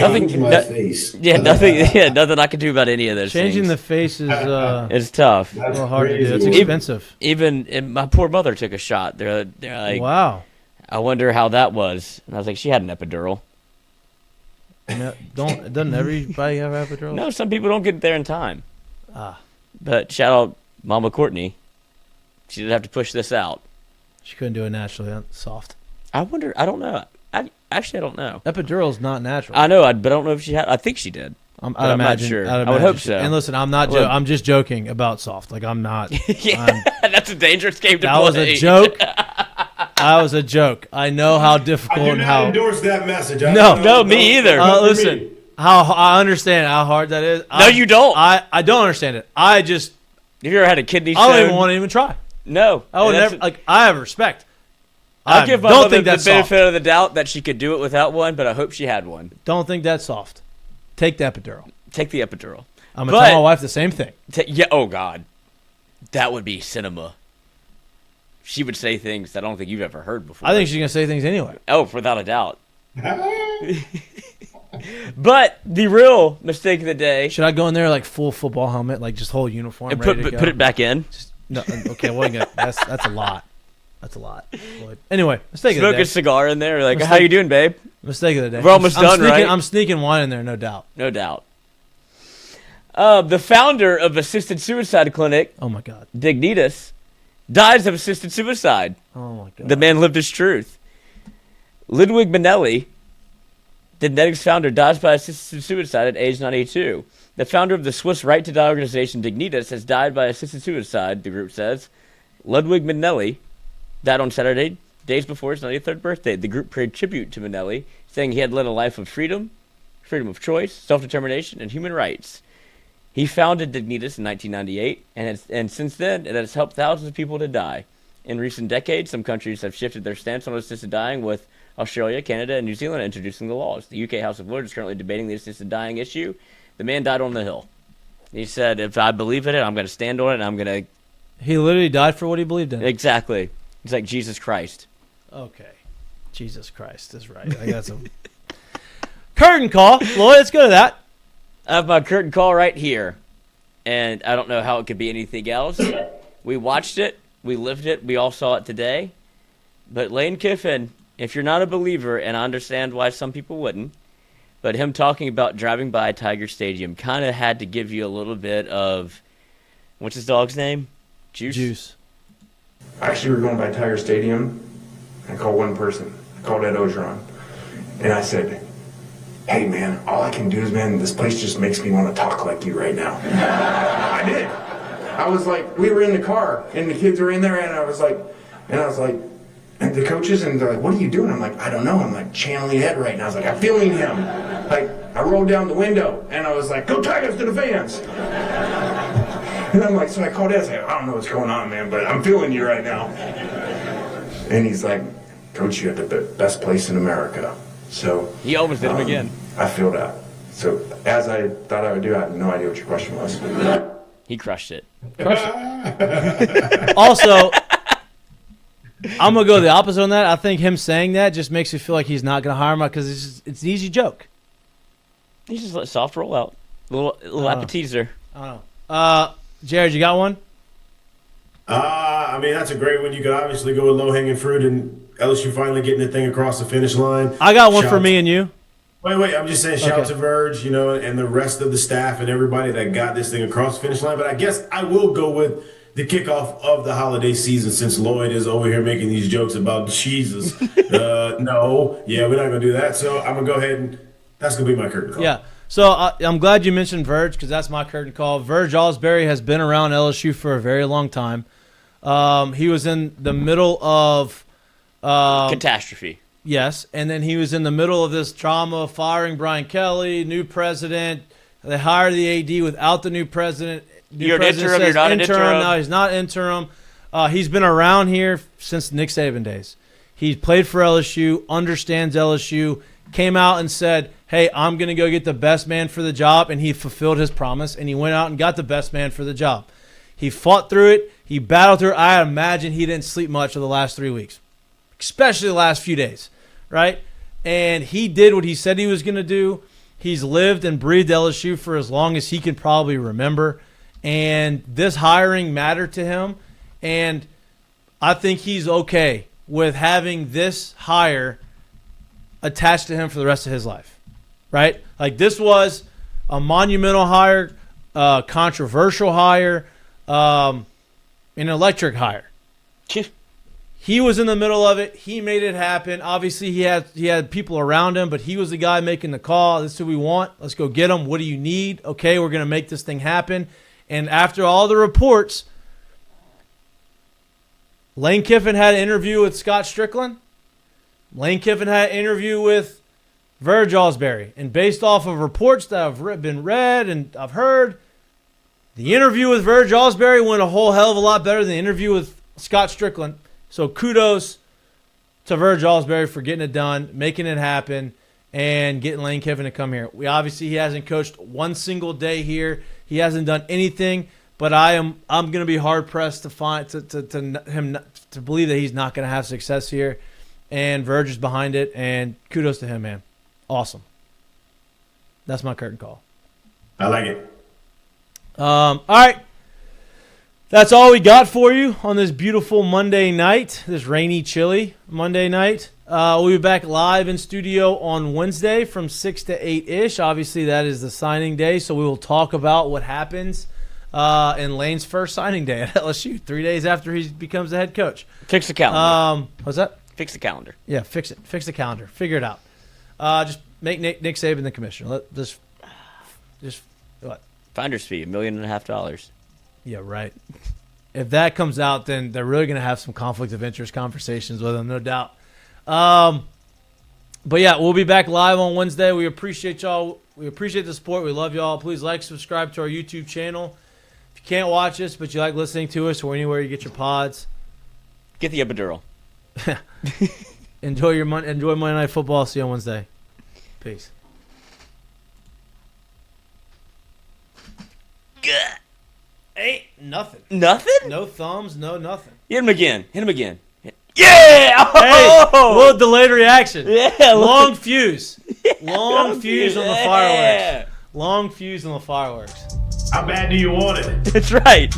[SPEAKER 2] Nothing.
[SPEAKER 3] to my face.
[SPEAKER 2] Yeah, nothing. Yeah, nothing I can do about any of those
[SPEAKER 1] Changing the
[SPEAKER 2] things.
[SPEAKER 1] face is
[SPEAKER 2] It's tough.
[SPEAKER 1] a little hard to do. It's
[SPEAKER 3] crazy.
[SPEAKER 1] expensive.
[SPEAKER 2] Even my poor mother took a shot. They're like,
[SPEAKER 1] Wow.
[SPEAKER 2] I wonder how that was. And I was like, she had an epidural.
[SPEAKER 1] No, doesn't everybody have epidural?
[SPEAKER 2] No, some people don't get there in time.
[SPEAKER 1] Ah.
[SPEAKER 2] But shout out Mama Courtney. She didn't have to push this out.
[SPEAKER 1] She couldn't do it naturally. Soft.
[SPEAKER 2] I wonder. I don't know. I don't know.
[SPEAKER 1] Epidural's not natural.
[SPEAKER 2] I know, but I don't know if she had. I think she did.
[SPEAKER 1] I'm
[SPEAKER 2] not
[SPEAKER 1] imagine,
[SPEAKER 2] sure.
[SPEAKER 1] I'd
[SPEAKER 2] I would hope
[SPEAKER 1] imagine.
[SPEAKER 2] so.
[SPEAKER 1] And listen, I'm not. I'm just joking about soft. Like I'm not.
[SPEAKER 2] Yeah, that's a dangerous game to
[SPEAKER 1] That
[SPEAKER 2] play.
[SPEAKER 1] was a joke. That was a joke. I know how difficult
[SPEAKER 3] I do
[SPEAKER 1] and
[SPEAKER 3] not
[SPEAKER 1] how.
[SPEAKER 3] endorse that message.
[SPEAKER 2] No, me either.
[SPEAKER 1] Listen, how I understand how hard that is.
[SPEAKER 2] No, you don't.
[SPEAKER 1] I don't understand it. I just.
[SPEAKER 2] Have you ever had a kidney
[SPEAKER 1] I don't
[SPEAKER 2] stone?
[SPEAKER 1] even want to even try.
[SPEAKER 2] No.
[SPEAKER 1] I would
[SPEAKER 2] And that's-
[SPEAKER 1] never. Like I have respect.
[SPEAKER 2] I give my
[SPEAKER 1] don't
[SPEAKER 2] mother
[SPEAKER 1] think
[SPEAKER 2] the
[SPEAKER 1] that's
[SPEAKER 2] benefit
[SPEAKER 1] soft.
[SPEAKER 2] of the doubt that she could do it without one, but I hope she had one.
[SPEAKER 1] Don't think that's soft. Take the epidural.
[SPEAKER 2] Take the epidural.
[SPEAKER 1] I'm gonna
[SPEAKER 2] But-
[SPEAKER 1] tell my wife the same thing.
[SPEAKER 2] Yeah. Oh God, that would be cinema. She would say things I don't think you've ever heard before.
[SPEAKER 1] I think she's gonna say things anyway.
[SPEAKER 2] Oh, without a doubt. But the real mistake of the day.
[SPEAKER 1] Should I go in there like full football helmet, like just whole uniform,
[SPEAKER 2] And
[SPEAKER 1] ready to go?
[SPEAKER 2] put it back in.
[SPEAKER 1] No, okay, well, that's a lot. That's a lot. Lloyd. Anyway, mistake
[SPEAKER 2] Smoke
[SPEAKER 1] of the
[SPEAKER 2] a
[SPEAKER 1] day.
[SPEAKER 2] cigar in there. Like,
[SPEAKER 1] Mistake-
[SPEAKER 2] how you doing, babe?
[SPEAKER 1] Mistake of the day.
[SPEAKER 2] We're almost done,
[SPEAKER 1] sneaking,
[SPEAKER 2] right?
[SPEAKER 1] I'm sneaking wine in there, no doubt.
[SPEAKER 2] No doubt. The founder of assisted suicide clinic,
[SPEAKER 1] Oh my god.
[SPEAKER 2] Dignitas, dies of assisted suicide.
[SPEAKER 1] Oh my god.
[SPEAKER 2] The man lived his truth. Ludwig Manelli, Dignetics founder, dies by assisted suicide at age 92. The founder of the Swiss right-to-die organization Dignitas has died by assisted suicide, the group says. Ludwig Manelli died on Saturday, days before his 93rd birthday. The group paid tribute to Manelli, saying he had led a life of freedom of choice, self-determination, and human rights. He founded Dignitas in 1998, and since then, it has helped thousands of people to die. In recent decades, some countries have shifted their stance on assisted dying, with Australia, Canada, and New Zealand introducing the laws. The UK House of Lords is currently debating the assisted dying issue. The man died on the Hill. He said, if I believe in it, I'm going to stand on it, and I'm going
[SPEAKER 1] He literally died for what he believed in.
[SPEAKER 2] to... Exactly. It's like Jesus Christ.
[SPEAKER 1] Okay. Jesus Christ is right. I got some curtain call. Lloyd, let's go to that.
[SPEAKER 2] I have my curtain call right here, and I don't know how it could be anything else. We watched it. We lived it. We all saw it today. But Lane Kiffin, if you're not a believer, and I understand why some people wouldn't, but him talking about driving by Tiger Stadium kind of had to give you a little bit of, what's his dog's name? Juice?
[SPEAKER 5] Actually, we were going by Tiger Stadium. I called one person. I called Ed Orgeron. And I said, hey, man, all I can do is, man, this place just makes me want to talk like you right now. I did. I was like, we were in the car, and the kids were in there, and I was like, and the coaches, and they're like, what are you doing? I'm like, I don't know. I'm like channeling Ed right now. I was like, I'm feeling him. Like, I rolled down the window, and I was like, go Tigers to the fans. And I'm like, so I called Ed. I was like, I don't know what's going on, man, but I'm feeling you right now. And he's like, Coach, you're at the best place in America. So
[SPEAKER 2] He almost did him again.
[SPEAKER 5] I feel that. So as I thought I would do, I had no idea what your question was.
[SPEAKER 2] He crushed it.
[SPEAKER 1] Also, I'm going to go the opposite on that. I think him saying that just makes me feel like he's not going to hire him because it's an easy joke.
[SPEAKER 2] He just let soft roll out. Little appetizer.
[SPEAKER 1] I don't know. Jared, you got one?
[SPEAKER 3] I mean, that's a great one. You could obviously go with low-hanging fruit and LSU finally getting the thing across the finish line.
[SPEAKER 1] I got one for
[SPEAKER 3] Shout-
[SPEAKER 1] me and you.
[SPEAKER 3] Wait, I'm just saying shout out
[SPEAKER 1] Okay.
[SPEAKER 3] to Verge, and the rest of the staff and everybody that got this thing across the finish line. But I guess I will go with the kickoff of the holiday season since Lloyd is over here making these jokes about Jesus. We're not going to do that. So I'm going to go ahead and that's going to be my curtain call.
[SPEAKER 1] Yeah. So I'm glad you mentioned Verge because that's my curtain call. Verge Osbury has been around LSU for a very long time. He was in the middle of
[SPEAKER 2] Catastrophe.
[SPEAKER 1] yes, and then he was in the middle of this drama, firing Brian Kelly, new president. They hired the AD without the new president. New
[SPEAKER 2] You're an
[SPEAKER 1] president
[SPEAKER 2] interim,
[SPEAKER 1] says
[SPEAKER 2] you're not an interim.
[SPEAKER 1] No, he's not interim. He's been around here since Nick Saban days. He played for LSU, understands LSU, came out and said, hey, I'm going to go get the best man for the job, and he fulfilled his promise, and he went out and got the best man for the job. He fought through it. He battled through it. I imagine he didn't sleep much for the last 3 weeks, especially the last few days, right? And he did what he said he was going to do. He's lived and breathed LSU for as long as he can probably remember. And this hiring mattered to him. And I think he's okay with having this hire attached to him for the rest of his life. Right? Like, this was a monumental hire, controversial hire, an electric hire. He was in the middle of it. He made it happen. Obviously, he had people around him, but he was the guy making the call. This is who we want. Let's go get him. What do you need? Okay, we're going to make this thing happen. And after all the reports, Lane Kiffin had an interview with Scott Strickland. Lane Kiffin had an interview with Verge Osbury. And based off of reports that have been read and I've heard, the interview with Verge Osbury went a whole hell of a lot better than the interview with Scott Strickland. So kudos to Verge Osbury for getting it done, making it happen, and getting Lane Kiffin to come here. He hasn't coached one single day here. He hasn't done anything, but I'm going to be hard pressed to believe that he's not going to have success here. And Verge is behind it, and kudos to him, man. Awesome. That's my curtain call.
[SPEAKER 3] I like it.
[SPEAKER 1] All right. That's all we got for you on this beautiful Monday night, this rainy, chilly Monday night. We'll be back live in studio on Wednesday from 6 to 8-ish. Obviously, that is the signing day, so we will talk about what happens in Lane's first signing day at LSU, 3 days after he becomes the head coach.
[SPEAKER 2] Fix the calendar.
[SPEAKER 1] What's that?
[SPEAKER 2] Fix the calendar.
[SPEAKER 1] Yeah, fix it. Fix the calendar. Figure it out. Just make Nick Saban the commissioner. Just what?
[SPEAKER 2] Finder's fee, $1.5 million.
[SPEAKER 1] Yeah, right. If that comes out, then they're really going to have some conflict of interest conversations with him, no doubt. But yeah, we'll be back live on Wednesday. We appreciate y'all. We appreciate the support. We love y'all. Please like, subscribe to our YouTube channel. If you can't watch us, but you like listening to us or anywhere you get your pods,
[SPEAKER 2] get the epidural.
[SPEAKER 1] Enjoy Monday Night Football. See you on Wednesday. Peace. Ain't nothing.
[SPEAKER 2] Nothing?
[SPEAKER 1] No thumbs, no nothing.
[SPEAKER 2] Hit him again. Yeah!
[SPEAKER 1] Hey, little delayed reaction.
[SPEAKER 2] Yeah.
[SPEAKER 1] Long fuse. Long fuse on the
[SPEAKER 2] Yeah.
[SPEAKER 1] fireworks. Long fuse on the fireworks.
[SPEAKER 3] How bad do you want it?
[SPEAKER 2] That's right.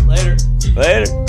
[SPEAKER 1] Later.
[SPEAKER 2] Later.